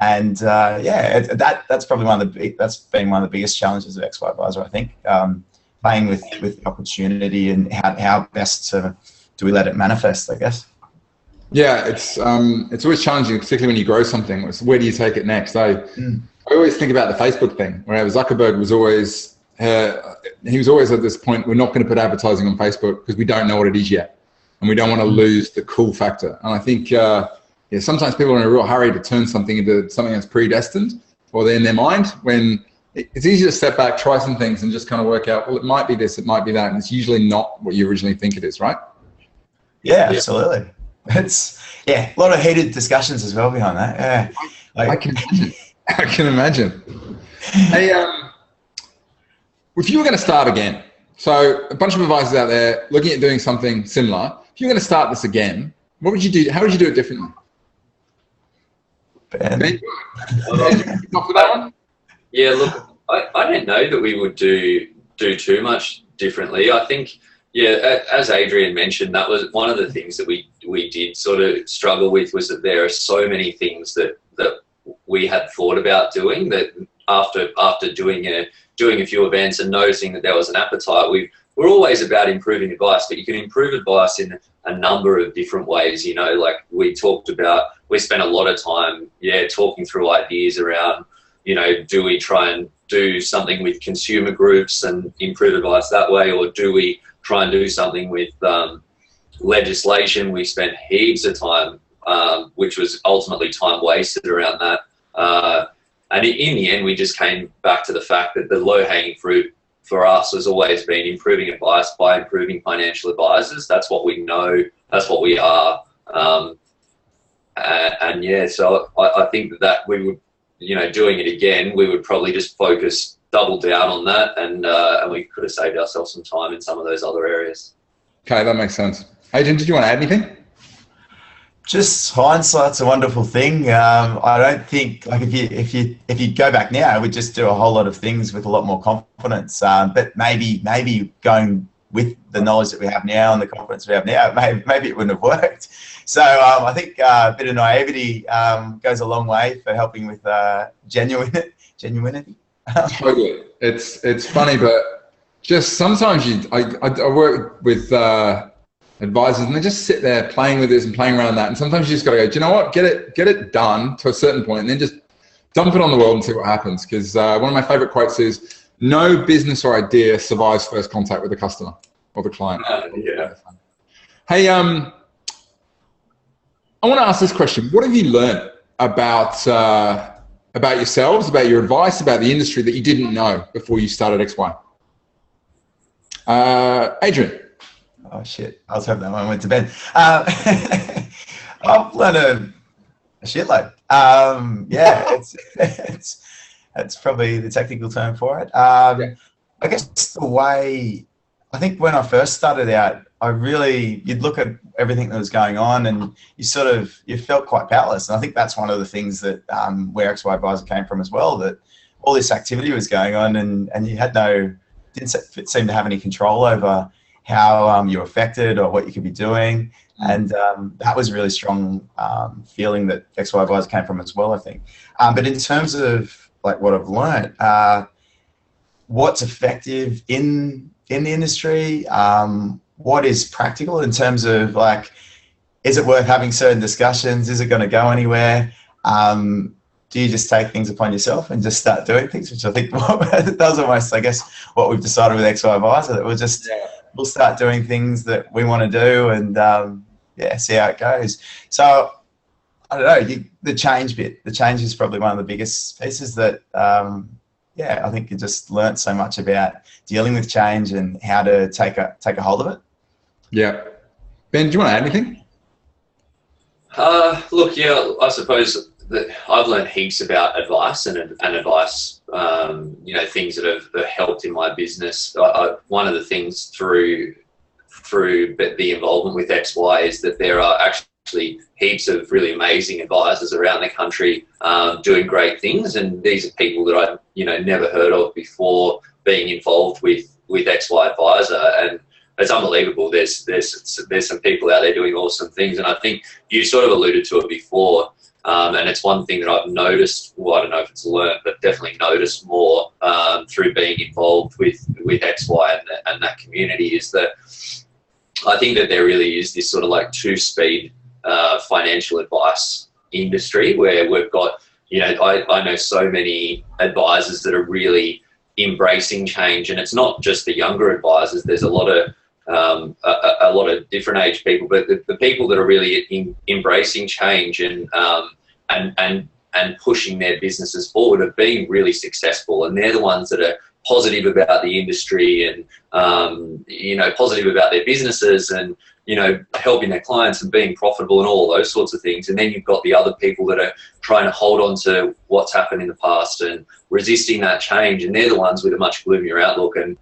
And that's probably that's been one of the biggest challenges of XY Advisor, I think, playing with the opportunity and how best do we let it manifest, I guess. Yeah, it's always challenging, particularly when you grow something. It's where do you take it next? I always think about the Facebook thing, where Zuckerberg was always, he was always at this point, we're not going to put advertising on Facebook because we don't know what it is yet, and we don't want to lose the cool factor. And I think sometimes people are in a real hurry to turn something into something that's predestined, or they're in their mind, when it's easy to step back, try some things, and just kind of work out, well, it might be this, it might be that, and it's usually not what you originally think it is, right? Yeah, absolutely. It's a lot of heated discussions as well behind that. Yeah, I can imagine. Hey, if you were going to start again, so a bunch of advisors out there looking at doing something similar, if you're going to start this again, What would you do? How would you do it differently? Ben? Not for that one? Yeah, look, I don't know that we would do too much differently. I think, yeah, as Adrian mentioned, that was one of the things that we did sort of struggle with, was that there are so many things that we had thought about doing, that after doing a few events and noticing that there was an appetite, we're always about improving advice, but you can improve advice in a number of different ways. You know, like we spent a lot of time, talking through ideas around, you know, do we try and do something with consumer groups and improve advice that way, or do we try and do something with legislation? We spent heaps of time, which was ultimately time wasted around that. And in the end, we just came back to the fact that the low-hanging fruit for us has always been improving advice by improving financial advisors. That's what we know. That's what we are. And yeah, so I think that we would, you know, doing it again, we would probably just double down on that, and we could have saved ourselves some time in some of those other areas. Okay, that makes sense. Adrian, did you want to add anything? Just hindsight's a wonderful thing. I don't think, like, if you go back now, we'd just do a whole lot of things with a lot more confidence. But maybe going with the knowledge that we have now and the confidence we have now, maybe it wouldn't have worked. So I think a bit of naivety goes a long way for helping with genuinity. Totally. It's funny, but just sometimes I work with advisors, and they just sit there playing with this and playing around that, and sometimes you just got to go, do you know what, get it done to a certain point, and then just dump it on the world and see what happens. Because one of my favorite quotes is, no business or idea survives first contact with the customer or the client. Yeah. Hey, I want to ask this question. What have you learned about yourselves, about your advice, about the industry that you didn't know before you started XY? Adrian. Oh shit! I was hoping that one went to Ben. I've learned a shitload. It's probably the technical term for it. I guess the way, I think when I first started out, you'd look at everything that was going on, and you felt quite powerless. And I think that's one of the things that where XY Advisor came from as well. That all this activity was going on, and you didn't seem to have any control over how you were affected or what you could be doing. And that was a really strong feeling that XY Advisor came from as well, I think. But in terms of like what I've learned, what's effective in the industry, what is practical in terms of, like, is it worth having certain discussions? Is it going to go anywhere? Do you just take things upon yourself and just start doing things, which I think that was almost, I guess, what we've decided with XY Advisor, that we'll start doing things that we want to do, and see how it goes. So I don't know, the change bit. The change is probably one of the biggest pieces that, I think you just learnt so much about dealing with change and how to take a hold of it. Yeah. Ben, do you want to add anything? Look, yeah, I suppose that I've learned heaps about advice and advice, things that have helped in my business. One of the things through the involvement with XY is that there are actually heaps of really amazing advisors around the country doing great things, and these are people that I never heard of before being involved with XY Advisor, and it's unbelievable. There's some people out there doing awesome things, and I think you sort of alluded to it before, and it's one thing that I've noticed. Well, I don't know if it's learned, but definitely noticed more through being involved with XY and that community, is that I think that there really is this sort of like two-speed financial advice industry, where we've got, I know so many advisors that are really embracing change, and it's not just the younger advisors. There's a lot of different age people, but the people that are really embracing change and pushing their businesses forward have been really successful, and they're the ones that are positive about the industry and positive about their businesses and helping their clients and being profitable and all those sorts of things. And then you've got the other people that are trying to hold on to what's happened in the past and resisting that change, and they're the ones with a much gloomier outlook and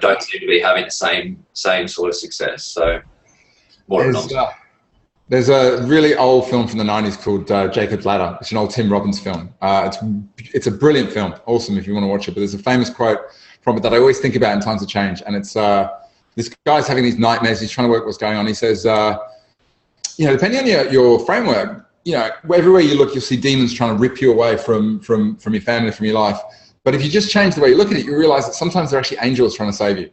don't seem to be having the same sort of success. So more There's a really old film from the 90s called Jacob's Ladder. It's an old Tim Robbins film. It's a brilliant film. Awesome if you want to watch it. But there's a famous quote from it that I always think about in times of change. And it's this guy's having these nightmares. He's trying to work what's going on. He says, depending on your framework, everywhere you look, you'll see demons trying to rip you away from your family, from your life. But if you just change the way you look at it, you realize that sometimes they're actually angels trying to save you.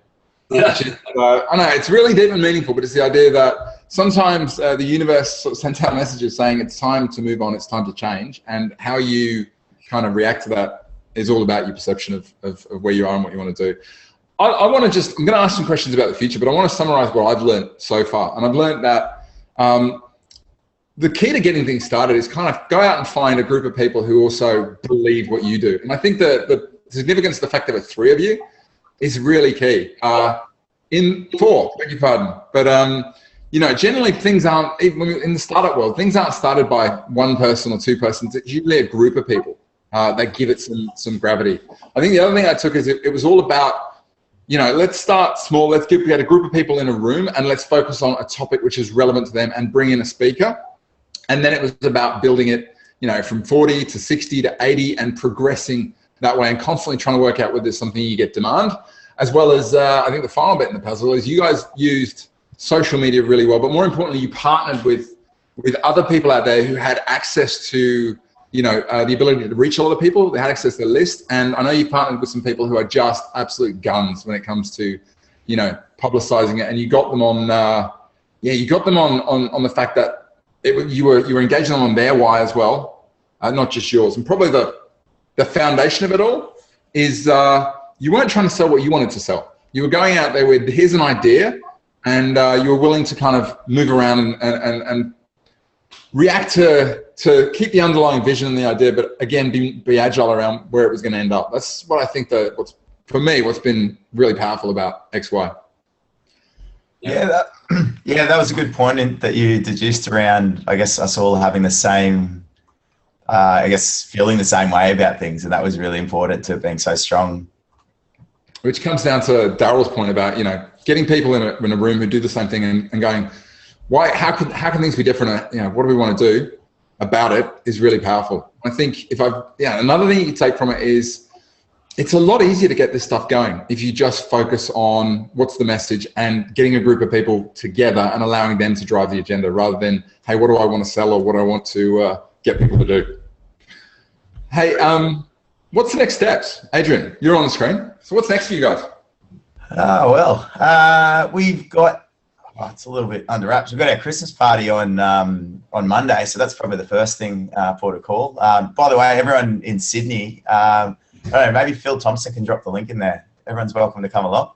Yeah. I know it's really deep and meaningful, but it's the idea that sometimes the universe sort of sends out messages saying it's time to move on, it's time to change, and how you kind of react to that is all about your perception of where you are and what you want to do. I'm going to ask some questions about the future, but I want to summarize what I've learned so far. And I've learned that the key to getting things started is kind of go out and find a group of people who also believe what you do. And I think the significance of the fact that there are 3 of you is really key. In 4, beg your pardon. But, generally things aren't, even in the startup world, things aren't started by 1 person or 2 persons. It's usually a group of people that give it some gravity. I think the other thing I took is it was all about, let's start small. Let's get a group of people in a room and let's focus on a topic which is relevant to them and bring in a speaker. And then it was about building it, from 40 to 60 to 80 and progressing that way and constantly trying to work out whether there's something you get demand, as well as I think the final bit in the puzzle is you guys used social media really well, but more importantly, you partnered with other people out there who had access to, the ability to reach a lot of people. They had access to the list. And I know you partnered with some people who are just absolute guns when it comes to, publicizing it. And you got them on, on the fact that you were engaging them on their why as well, not just yours. And probably the foundation of it all is you weren't trying to sell what you wanted to sell. You were going out there with, here's an idea, and you were willing to kind of move around and react to keep the underlying vision and the idea, but again, be agile around where it was going to end up. That's what I think what's been really powerful about XY. Yeah, that was a good point that you deduced around, I guess, us all having the same, feeling the same way about things. And that was really important to being so strong. Which comes down to Daryl's point about, getting people in a room who do the same thing and going, how can things be different? What do we want to do about it is really powerful. I think another thing you can take from it is it's a lot easier to get this stuff going if you just focus on what's the message and getting a group of people together and allowing them to drive the agenda rather than, hey, what do I want to sell or what do I want to get people to do? Hey, what's the next steps? Adrian, you're on the screen. So what's next for you guys? We've got, it's a little bit under wraps. We've got our Christmas party on Monday, so that's probably the first thing for to call. By the way, everyone in Sydney, I don't know, maybe Phil Thompson can drop the link in there. Everyone's welcome to come along.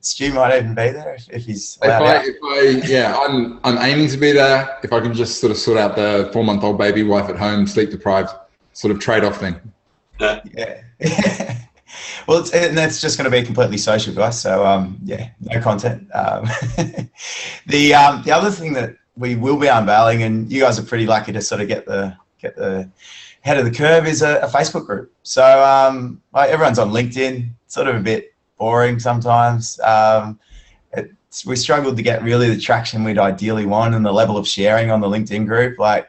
Stu might even be there if he's allowed. I'm aiming to be there. If I can just sort out the 4-month-old baby, wife at home, sleep deprived, sort of trade-off thing. Yeah. Well, that's just going to be completely social, guys. So, no content. The other thing that we will be unveiling, and you guys are pretty lucky to sort of get the head of the curve, is a Facebook group. So everyone's on LinkedIn. It's sort of a bit boring sometimes. We struggled to get really the traction we'd ideally want and the level of sharing on the LinkedIn group. Like,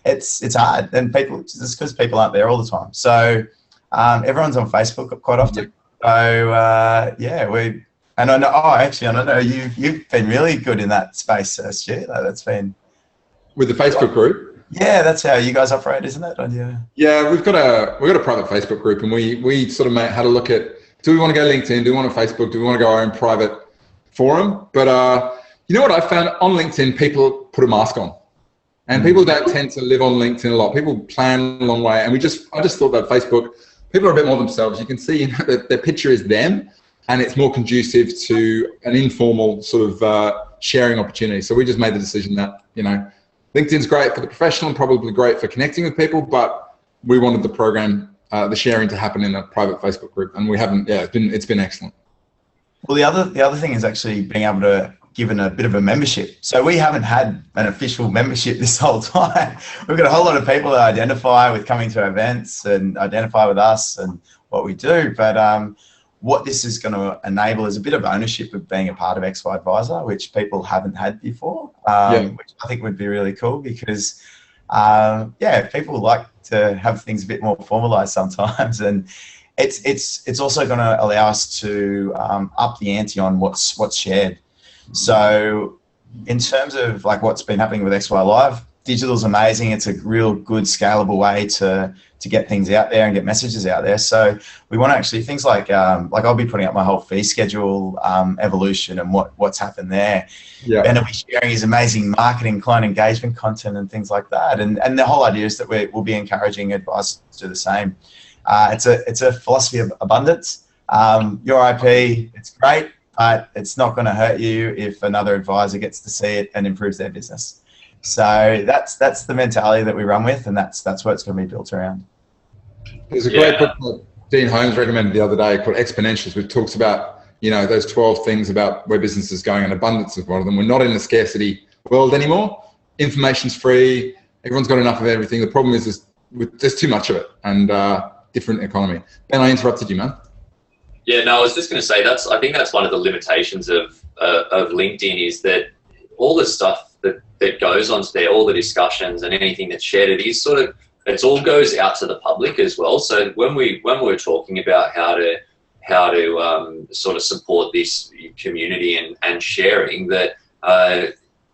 it's hard, and just because people aren't there all the time. So everyone's on Facebook quite often. So and I know. Oh, actually, I don't know. You've been really good in that space, Stu. That's been with the Facebook group. Yeah, that's how you guys operate, isn't it? Yeah, we've got a private Facebook group, and we sort of had a look at, do we want to go LinkedIn? Do we want to Facebook? Do we want to go our own private forum? But you know what I found on LinkedIn? People put a mask on. And people don't tend to live on LinkedIn a lot. People plan a long way. And I just thought that Facebook, people are a bit more themselves. You can see their picture is them, and it's more conducive to an informal sort of sharing opportunity. So we just made the decision that, LinkedIn's great for the professional and probably great for connecting with people, but we wanted the program, the sharing to happen in a private Facebook group. And we haven't, it's been excellent. Well, the other thing is actually being able to given a bit of a membership. So we haven't had an official membership this whole time. We've got a whole lot of people that identify with coming to events and identify with us and what we do. But what this is going to enable is a bit of ownership of being a part of XY Advisor, which people haven't had before, which I think would be really cool because, people like to have things a bit more formalized sometimes. And it's also going to allow us to up the ante on what's shared. So in terms of like what's been happening with XY Live, digital's amazing. It's a real good scalable way to get things out there and get messages out there. So we want to actually, things like I'll be putting up my whole fee schedule evolution and what's happened there. Yeah. Ben will be sharing his amazing marketing, client engagement content and things like that. And the whole idea is that we'll be encouraging advisors to do the same. It's a philosophy of abundance. Your IP, it's great, but it's not going to hurt you if another advisor gets to see it and improves their business. So that's the mentality that we run with, and that's what it's going to be built around. There's a great book that Dean Holmes recommended the other day called Exponentials, which talks about, those 12 things about where business is going, and abundance is one of them. We're not in a scarcity world anymore. Information's free. Everyone's got enough of everything. The problem is there's too much of it, and different economy. Ben, I interrupted you, man. Yeah, no, I was just going to say I think that's one of the limitations of LinkedIn is that all the stuff that goes onto there, all the discussions and anything that's shared, it all goes out to the public as well. So when we're talking about how to sort of support this community and sharing, that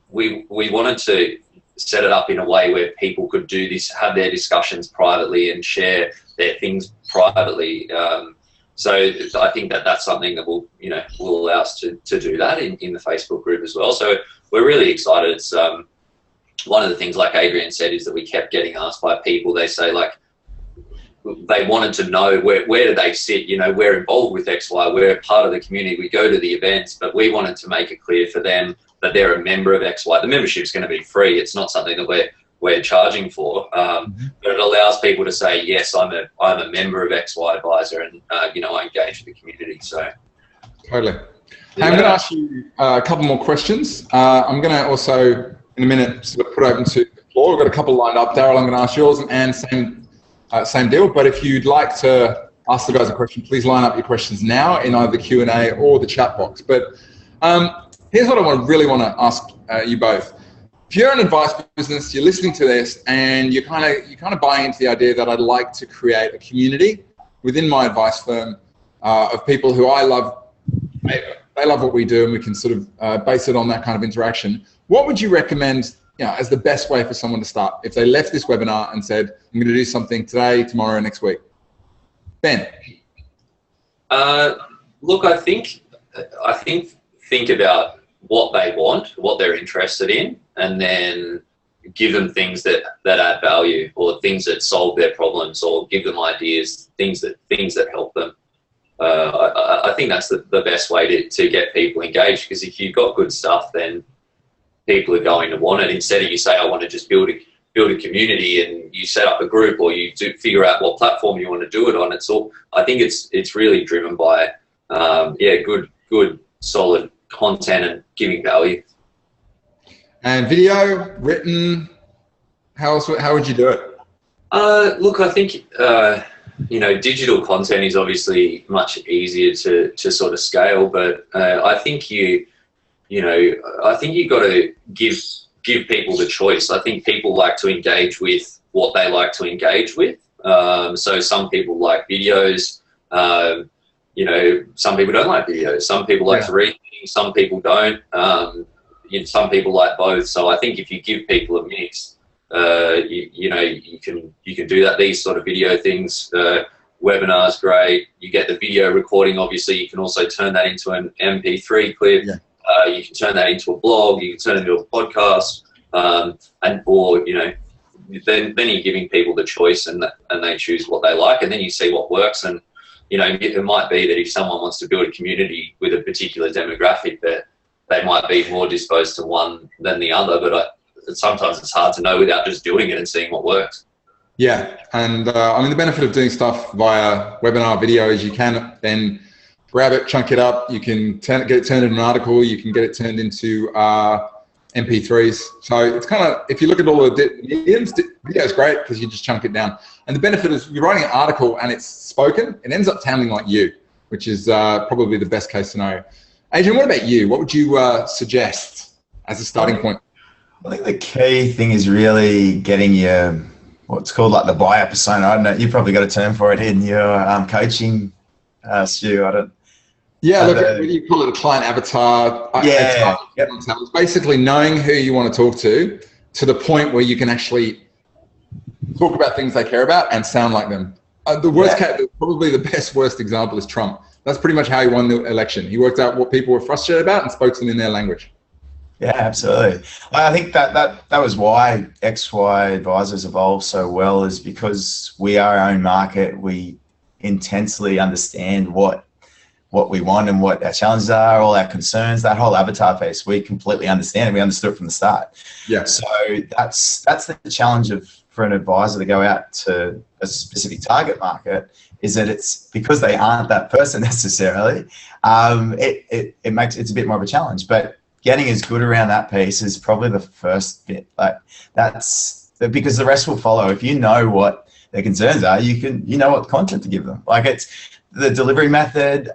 we wanted to set it up in a way where people could do this, have their discussions privately and share their things privately. So I think that's something that will allow us to do that in the Facebook group as well. So we're really excited. It's one of the things, like Adrian said, is that we kept getting asked by people. They say like they wanted to know where do they sit. We're involved with XY. We're part of the community. We go to the events, but we wanted to make it clear for them that they're a member of XY. The membership is going to be free. It's not something that we're charging for, but it allows people to say, yes, I'm a member of XY Advisor, and I engage with the community. So totally. Yeah. I'm going to ask you a couple more questions. I'm going to also, in a minute, sort of put open to the floor. We've got a couple lined up. Daryl, I'm going to ask yours, and same deal. But if you'd like to ask the guys a question, please line up your questions now in either the Q&A or the chat box. But here's what I really want to ask you both. If you're an advice business, you're listening to this, and you're kind of buying into the idea that I'd like to create a community within my advice firm of people who I love. They love what we do, and we can sort of base it on that kind of interaction. What would you recommend, as the best way for someone to start if they left this webinar and said, "I'm going to do something today, tomorrow, next week"? Ben. Look, I think about what they want, what they're interested in, and then give them things that add value, or things that solve their problems, or give them ideas, things that help them. I think that's the best way to get people engaged, because if you've got good stuff, then people are going to want it. Instead of you say, I want to just build a community, and you set up a group, or you figure out what platform you want to do it on. I think it's really driven by good solid content and giving value. And video, written, how would you do it? Look, I think digital content is obviously much easier to sort of scale, but I think you've got to give people the choice. I think people like to engage with what they like to engage with. So some people like videos. Some people don't like videos. Some people like to read things. Some people don't. Some people like both. So I think if you give people a mix, you can do that. These sort of video things, webinars, great. You get the video recording. Obviously, you can also turn that into an MP3 clip. Yeah. You can turn that into a blog. You can turn it into a podcast, then you're giving people the choice, and they choose what they like, and then you see what works. And it might be that if someone wants to build a community with a particular demographic, that they might be more disposed to one than the other. But sometimes it's hard to know without just doing it and seeing what works. Yeah, and the benefit of doing stuff via webinar video is you can then grab it, chunk it up. You can get it turned into an article. You can get it turned into MP3s. So it's kind of, if you look at all the mediums, video is great because you just chunk it down. And the benefit is you're writing an article and it's spoken, it ends up sounding like you. which is probably the best case scenario. Adrian, what about you? What would you suggest as a starting point? I think the key thing is really getting your, what's called like the buyer persona. I don't know, you probably got a term for it in your coaching, Stu. I don't. Yeah, look, what do you call it? A client avatar. Yeah. Yep. It's basically knowing who you want to talk to the point where you can actually talk about things they care about and sound like them. The worst case, probably the worst example is Trump. That's pretty much how he won the election. He worked out what people were frustrated about and spoke to them in their language. Yeah, absolutely. I think that was why XY Advisors evolved so well, is because we are our own market. We intensely understand what we want and what our challenges are, all our concerns, that whole avatar piece. We completely understand it. We understood it from the start. Yeah. So that's the challenge for an advisor to go out to a specific target market, is that it's because they aren't that person necessarily. It makes it's a bit more of a challenge, but getting as good around that piece is probably the first bit. Like that's because the rest will follow. If you know what their concerns are, you know what content to give them. Like it's the delivery method.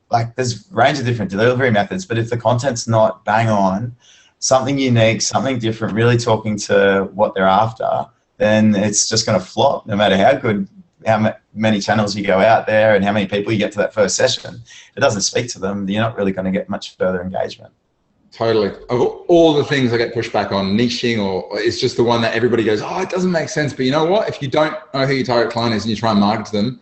Like there's a range of different delivery methods, but if the content's not bang on, something unique, something different, really talking to what they're after, then it's just going to flop. No matter how good, how many channels you go out there, and how many people you get to that first session, if it doesn't speak to them, you're not really going to get much further engagement. Totally. Of all the things I get pushed back on, niching, or it's just the one that everybody goes, oh, it doesn't make sense. But you know what? If you don't know who your target client is and you try and market to them,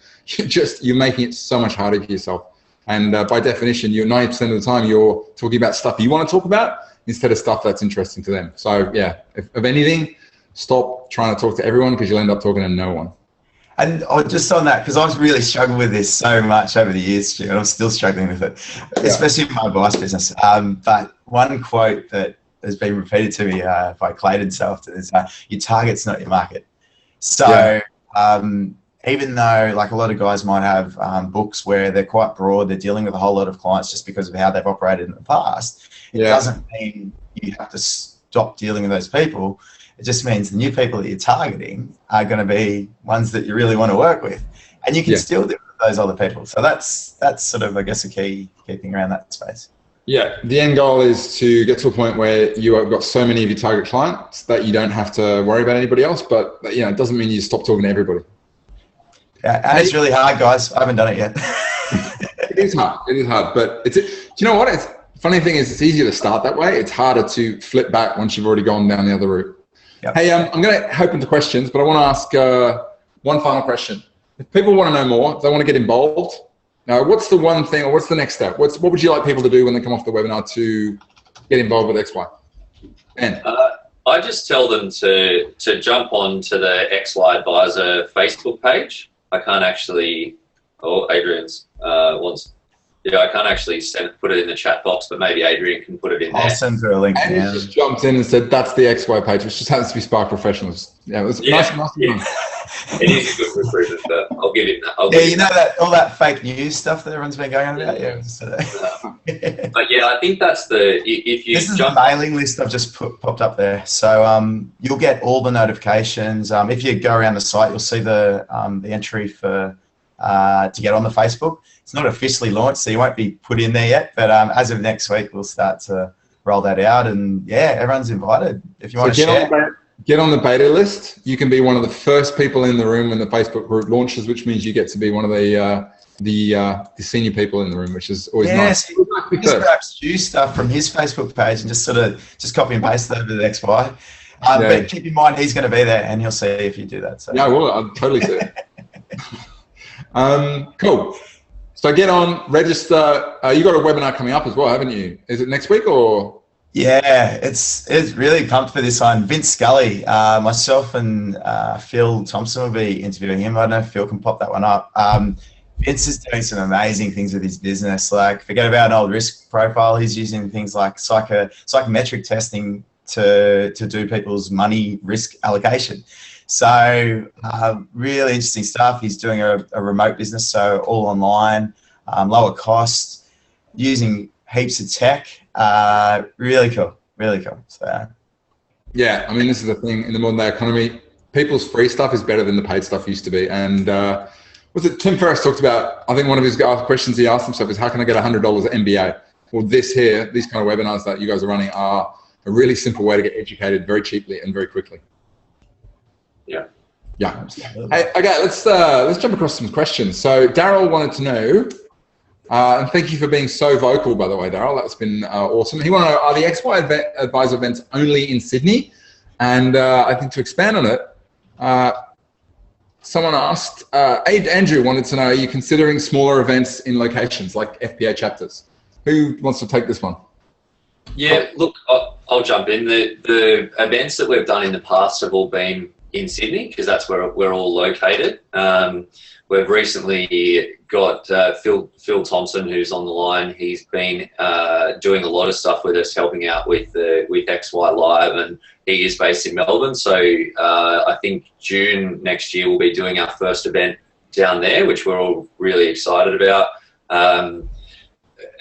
you're making it so much harder for yourself. And by definition, you're 90% of the time you're talking about stuff you want to talk about instead of stuff that's interesting to them. So yeah, if anything, stop trying to talk to everyone, because you'll end up talking to no one. And just on that, because I've really struggled with this so much over the years, Stu, and I'm still struggling with it, especially in my advice business. But one quote that has been repeated to me by Clayton so often is, your target's not your market. So even though like a lot of guys might have books where they're quite broad, they're dealing with a whole lot of clients just because of how they've operated in the past, it doesn't mean you have to stop dealing with those people. It just means the new people that you're targeting are going to be ones that you really want to work with, and you can still deal with those other people. So that's sort of, I guess, a key thing around that space. Yeah. The end goal is to get to a point where you have got so many of your target clients that you don't have to worry about anybody else, but it doesn't mean you stop talking to everybody. Yeah, and it's really hard, guys. I haven't done it yet. It is hard. It is hard, but do you know what? Funny thing is, it's easier to start that way. It's harder to flip back once you've already gone down the other route. Yep. Hey, I'm going to open to questions, but I want to ask one final question. If people want to know more, if they want to get involved, now what's the one thing, or what's the next step? What would you like people to do when they come off the webinar to get involved with XY? Ben? I just tell them to jump on to the XY Advisor Facebook page. I can't actually, Adrian's wants. Yeah, I can't actually put it in the chat box, but maybe Adrian can put it in there. I'll send her a link. And he just jumped in and said, that's the XY page, which just happens to be Spark Professionals. Yeah, it was nice. It is a good recruitment, but I'll give him that. You know that all that fake news stuff that everyone's been going on about? But yeah, I think that's if you This is the mailing list I've just popped up there. So you'll get all the notifications. If you go around the site, you'll see the entry for to get on the Facebook. It's not officially launched, so you won't be put in there yet. But as of next week, we'll start to roll that out. And yeah, everyone's invited. If you want to share. Get on the beta list. You can be one of the first people in the room when the Facebook group launches, which means you get to be one of the senior people in the room, which is always nice. So just grab Stu's stuff from his Facebook page and just copy and paste it over to the XY. But keep in mind, he's going to be there, and he'll see if you do that. So. Yeah, well, I'll totally see it. Cool. So get on, register. You got a webinar coming up as well, haven't you? Is it next week or? Yeah, it's really pumped for this one. Vince Scully, myself and Phil Thompson will be interviewing him. I don't know if Phil can pop that one up. Vince is doing some amazing things with his business. Like, forget about an old risk profile. He's using things like psychometric testing to do people's money risk allocation. So really interesting stuff. He's doing a remote business, so all online, lower cost, using heaps of tech. Really cool. So yeah, I mean, this is the thing in the modern day economy. People's free stuff is better than the paid stuff used to be. And was it Tim Ferriss talked about, I think one of his questions he asked himself is, how can I get $100 MBA? Well, these kind of webinars that you guys are running are a really simple way to get educated very cheaply and very quickly. Yeah. Yeah. Hey, okay, let's jump across some questions. So Daryl wanted to know, and thank you for being so vocal, by the way, Daryl. That's been awesome. He wanted to know, are the XY Advisor events only in Sydney? And I think to expand on it, someone asked, Andrew wanted to know, are you considering smaller events in locations like FPA chapters? Who wants to take this one? Yeah, look, I'll jump in. The events that we've done in the past have all been in Sydney because that's where we're all located. We've recently got Phil Thompson, who's on the line. He's been doing a lot of stuff with us, helping out with XY Live, and he is based in Melbourne. So I think June next year we'll be doing our first event down there, which we're all really excited about.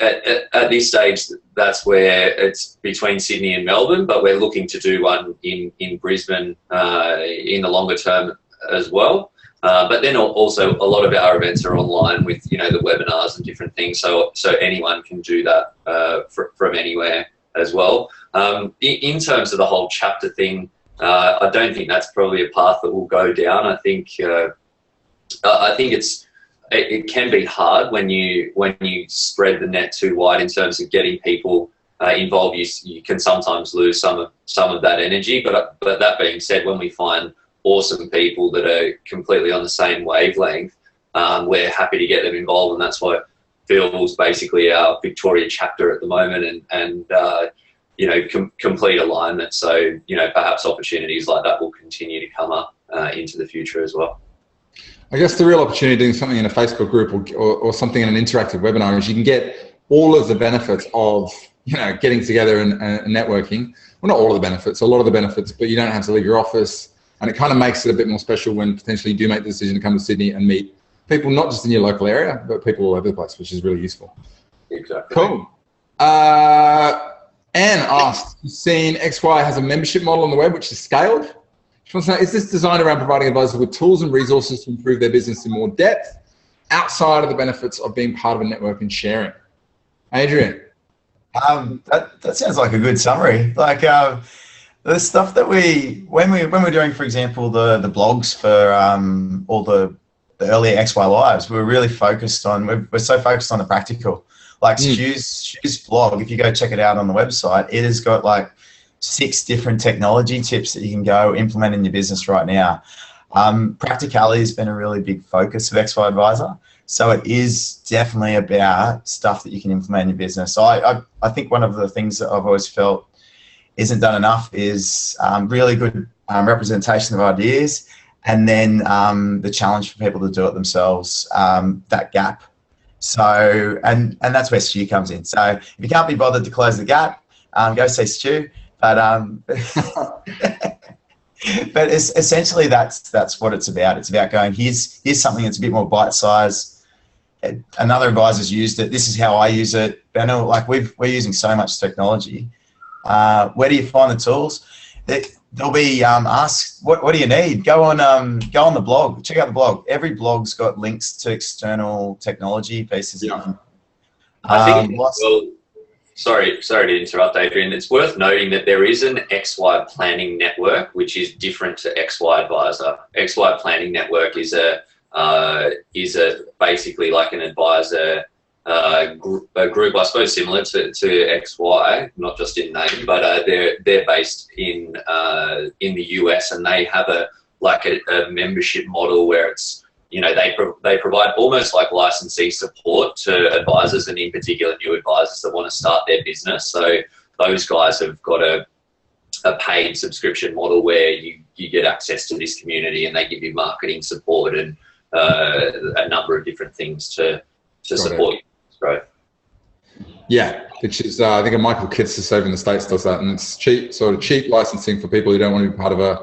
At this stage, that's where it's between Sydney and Melbourne, but we're looking to do one in Brisbane in the longer term as well. But then also a lot of our events are online with, the webinars and different things. So anyone can do that from anywhere as well. In terms of the whole chapter thing, I don't think that's probably a path that will go down. I think it can be hard when you spread the net too wide in terms of getting people involved. You can sometimes lose some of that energy. But that being said, when we find awesome people that are completely on the same wavelength, we're happy to get them involved, and that's what Phil's basically our Victoria chapter at the moment, and complete alignment. So perhaps opportunities like that will continue to come up into the future as well. I guess the real opportunity doing something in a Facebook group or something in an interactive webinar is you can get all of the benefits of getting together and networking. Well, not all of the benefits, a lot of the benefits, but you don't have to leave your office. And it kind of makes it a bit more special when potentially you do make the decision to come to Sydney and meet people, not just in your local area, but people all over the place, which is really useful. Exactly. Cool. Anne asked, you've seen XY has a membership model on the web, which is scaled. She wants to know, is this designed around providing advisors with tools and resources to improve their business in more depth, outside of the benefits of being part of a network and sharing? Adrian? That sounds like a good summary. Like the stuff that when we're doing, for example, the blogs for all the earlier XY Lives, we're really focused on, we're so focused on the practical. Like Stu's blog, if you go check it out on the website, it has got like 6 different technology tips that you can go implement in your business right now. Practicality has been a really big focus of XY Advisor. So it is definitely about stuff that you can implement in your business. So I think one of the things that I've always felt isn't done enough is really good representation of ideas, and then the challenge for people to do it themselves, that gap. So, and that's where Stu comes in. So if you can't be bothered to close the gap, go see Stu. But but essentially that's what it's about. It's about going, here's something that's a bit more bite-sized. Another advisor's used it. This is how I use it. Benno, like we're using so much technology. Where do you find the tools? They'll be asked, what do you need? Go on the blog. Check out the blog. Every blog's got links to external technology pieces. Yeah. I think. Sorry to interrupt, Adrian. It's worth noting that there is an XY Planning Network, which is different to XY Advisor. XY Planning Network is basically like an advisor a group, I suppose, similar to XY, not just in name, but they're based in the US, and they have a membership model where it's, they provide almost like licensee support to advisors, and in particular new advisors that want to start their business. So those guys have got a paid subscription model where you get access to this community, and they give you marketing support and a number of different things to support your growth. Yeah, which is I think a Michael Kitts over in the States does that, and it's cheap licensing for people who don't want to be part of a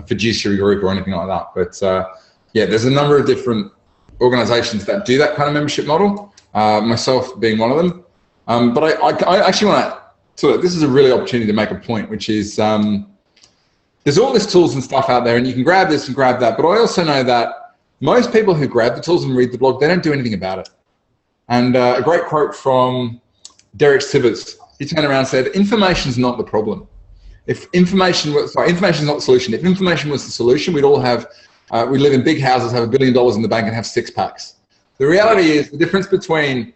fiduciary group or anything like that. But yeah, there's a number of different organizations that do that kind of membership model, myself being one of them. But I actually want to, this is a really opportunity to make a point, which is there's all these tools and stuff out there, and you can grab this and grab that. But I also know that most people who grab the tools and read the blog, they don't do anything about it. And a great quote from Derek Sivers, he turned around and said, information's not the problem. If information was, information is not the solution. If information was the solution, we'd all have, we live in big houses, have $1 billion in the bank and have 6 packs. The reality is the difference between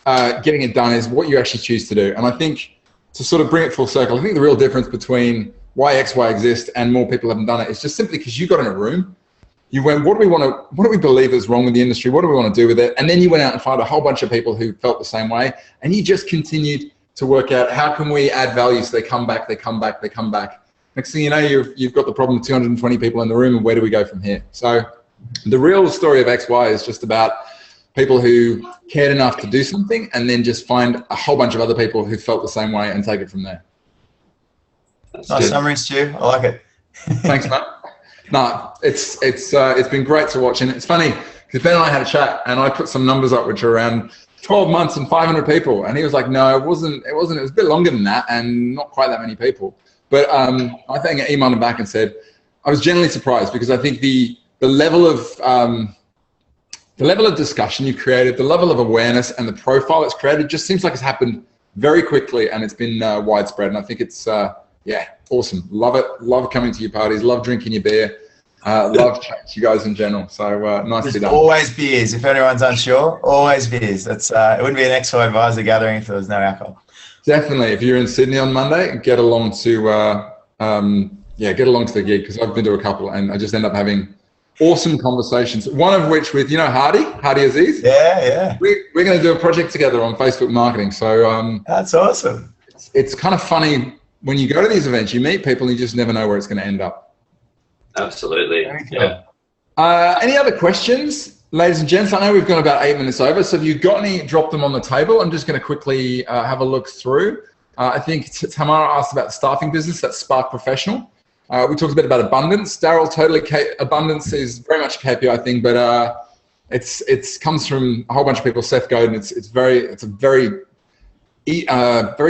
getting it done is what you actually choose to do. And I think to sort of bring it full circle, I think the real difference between why XY exists and more people haven't done it is just simply because you got in a room, you went, what do we believe is wrong with the industry? What do we want to do with it? And then you went out and found a whole bunch of people who felt the same way. And you just continued to work out how can we add value so they come back, they come back, they come back. Next thing you know, you've got the problem of 220 people in the room, and where do we go from here? So the real story of XY is just about people who cared enough to do something and then just find a whole bunch of other people who felt the same way and take it from there. Nice summary, Stu. I like it. Thanks, mate. No, it's been great to watch, and it's funny because Ben and I had a chat, and I put some numbers up which are around 12 months and 500 people, and he was like, "No, it wasn't. It was a bit longer than that, and not quite that many people." But I think I emailed him back and said I was genuinely surprised because I think the level of discussion you've created, the level of awareness, and the profile it's created just seems like it's happened very quickly, and it's been widespread. And I think it's yeah, awesome. Love it. Love coming to your parties. Love drinking your beer. Love chatting to you guys in general. So nice to be done. Always beers. If anyone's unsure, always beers. That's it wouldn't be an XY advisor gathering if there was no alcohol. Definitely. If you're in Sydney on Monday, get along to get along to the gig, because I've been to a couple and I just end up having awesome conversations. One of which with Hardy Aziz. Yeah. We're going to do a project together on Facebook marketing. So that's awesome. It's kind of funny when you go to these events, you meet people and you just never know where it's going to end up. Absolutely. Yeah. Any other questions, ladies and gents? I know we've gone about 8 minutes over, so if you've got any, drop them on the table. I'm just going to quickly have a look through. I think Tamara asked about the staffing business. That's Spark Professional. We talked a bit about abundance. Daryl, totally. Abundance is very much a KPI thing, but it's comes from a whole bunch of people. Seth Godin. It's a very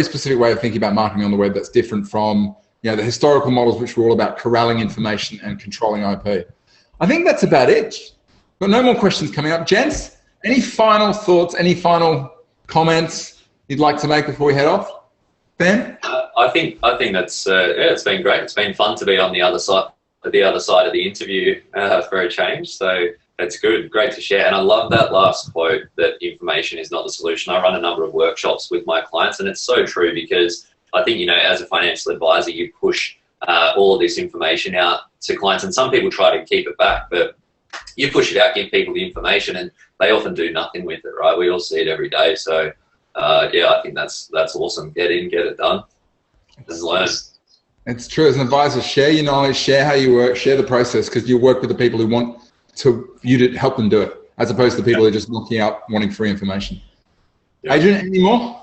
specific way of thinking about marketing on the web that's different from the historical models, which were all about corralling information and controlling IP. I think that's about it. But no more questions coming up. Gents, any final thoughts, any final comments you'd like to make before we head off? Ben? I think that's it's been great. It's been fun to be on the other side of the interview for a change. So it's good, great to share. And I love that last quote, that information is not the solution. I run a number of workshops with my clients, and it's so true, because I think, as a financial advisor, you push all of this information out to clients, and some people try to keep it back, but you push it out, give people the information, and they often do nothing with it, right? We all see it every day. So I think that's awesome. Get in, get it done. Just learn. It's true. As an advisor, share your knowledge, share how you work, share the process, because you work with the people who want you to help them do it, as opposed to people who are just looking out wanting free information. Yeah. Adrian, any more?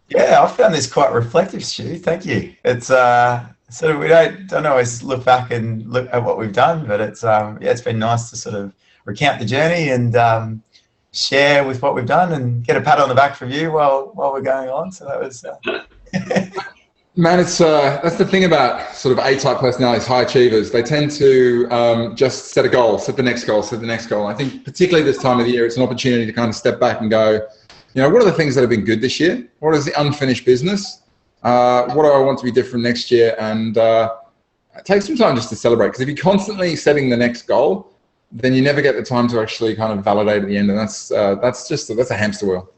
Yeah, I found this quite reflective, Stu. Thank you. It's sort of, we don't always look back and look at what we've done, but it's it's been nice to sort of recount the journey and share with what we've done and get a pat on the back from you while we're going on. So that was. Man, it's that's the thing about sort of A-type personalities, high achievers. They tend to just set a goal, set the next goal, set the next goal. I think particularly this time of the year, it's an opportunity to kind of step back and go, what are the things that have been good this year? What is the unfinished business? What do I want to be different next year? And take some time just to celebrate, because if you're constantly setting the next goal, then you never get the time to actually kind of validate at the end. And that's a hamster wheel.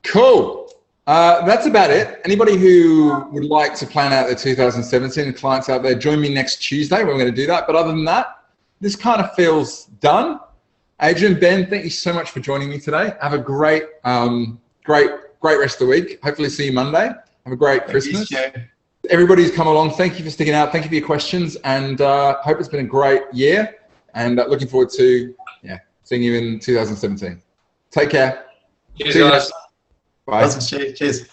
Cool. That's about it. Anybody who would like to plan out their 2017, clients out there, join me next Tuesday. We're going to do that. But other than that, this kind of feels done. Adrian, Ben, thank you so much for joining me today. Have a great rest of the week. Hopefully see you Monday. Have a great Christmas. Everybody who's come along, thank you for sticking out. Thank you for your questions, and hope it's been a great year, and looking forward to seeing you in 2017. Take care. Cheers, guys. Bye. Awesome. Cheers.